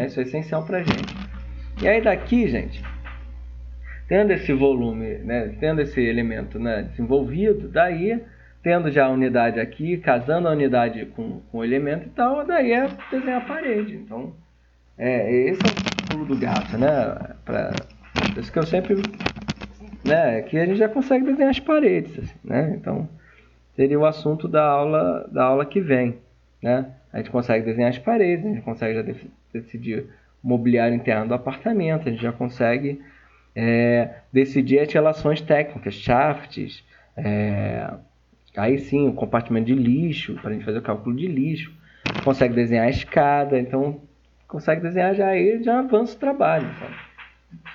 Isso é essencial pra gente. E aí daqui, gente, tendo esse volume, né, tendo esse elemento, né, desenvolvido, daí, tendo já a unidade aqui, casando a unidade com o elemento e tal, daí é desenhar a parede. Então, Esse é o pulo do gato, né? Isso que eu sempre, né? Que a gente já consegue desenhar as paredes, assim, né? Então seria o assunto da aula que vem, né? A gente consegue desenhar as paredes, a gente consegue já decidir o mobiliário interno do apartamento, a gente já consegue decidir as relações técnicas, shafts, aí sim o compartimento de lixo, para a gente fazer o cálculo de lixo, consegue desenhar a escada, então consegue desenhar já aí, já avança o trabalho, sabe?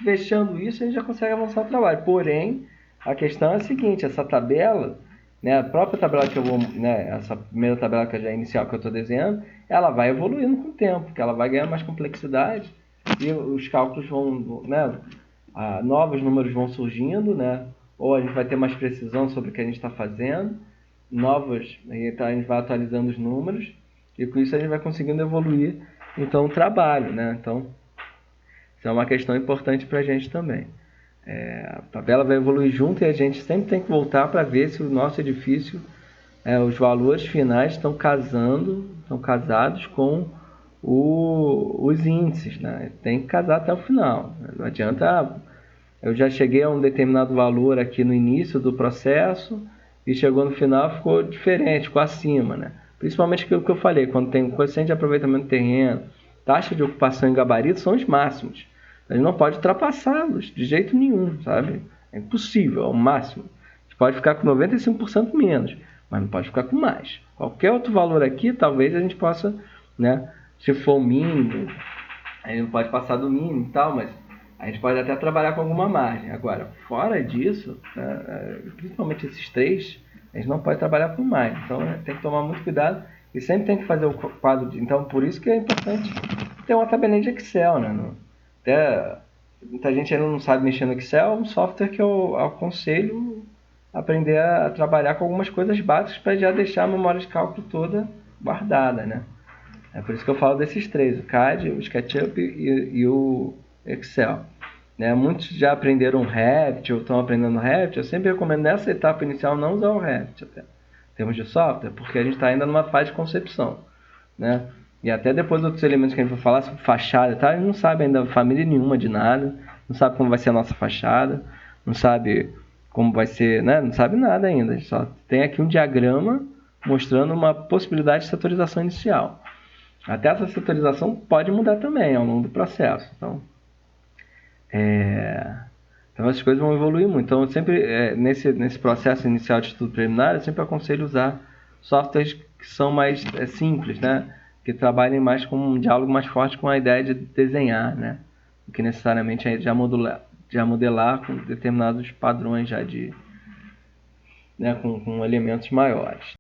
Fechando isso, a gente já consegue avançar o trabalho. Porém, a questão é a seguinte, essa tabela, né, a própria tabela que eu vou, né, essa primeira tabela que já inicial que eu estou desenhando, ela vai evoluindo com o tempo, porque ela vai ganhando mais complexidade e os cálculos vão, né, novos números vão surgindo, né, ou a gente vai ter mais precisão sobre o que a gente está fazendo, então a gente vai atualizando os números e com isso a gente vai conseguindo evoluir então o trabalho, né? Então isso é uma questão importante para a gente também. A tabela vai evoluir junto e a gente sempre tem que voltar para ver se o nosso edifício, os valores finais estão casados com os índices, né? Tem que casar até o final. Não adianta, eu já cheguei a um determinado valor aqui no início do processo e chegou no final ficou diferente, ficou acima, né? Principalmente aquilo que eu falei, quando tem coeficiente de aproveitamento do terreno, taxa de ocupação e gabarito são os máximos. A gente não pode ultrapassá-los de jeito nenhum, sabe? É impossível, é o máximo. A gente pode ficar com 95% menos, mas não pode ficar com mais. Qualquer outro valor aqui, talvez a gente possa, né? Se for o mínimo, a gente não pode passar do mínimo e tal, mas a gente pode até trabalhar com alguma margem. Agora, fora disso, principalmente esses três, a gente não pode trabalhar com mais. Então, tem que tomar muito cuidado e sempre tem que fazer o quadro de... Então, por isso que é importante ter uma tabelinha de Excel, né? Até muita gente ainda não sabe mexer no Excel, é um software que eu aconselho aprender a trabalhar com algumas coisas básicas para já deixar a memória de cálculo toda guardada, né? É por isso que eu falo desses três, o CAD, o SketchUp e o Excel. Né? Muitos já aprenderam Revit ou estão aprendendo Revit, eu sempre recomendo nessa etapa inicial não usar o Revit, até, em termos de software, porque a gente está ainda numa fase de concepção. Né? E até depois outros elementos que a gente vai falar sobre fachada e tal, a gente não sabe ainda família nenhuma de nada, não sabe como vai ser a nossa fachada, não sabe como vai ser, né? Não sabe nada ainda, a gente só tem aqui um diagrama mostrando uma possibilidade de setorização inicial. Até essa setorização pode mudar também ao longo do processo. Então essas coisas vão evoluir muito. Então, eu sempre, nesse processo inicial de estudo preliminar, eu sempre aconselho usar softwares que são mais simples, né? Que trabalhem mais com um diálogo mais forte com a ideia de desenhar, né? Do que necessariamente já modelar com determinados padrões já de, né? com elementos maiores.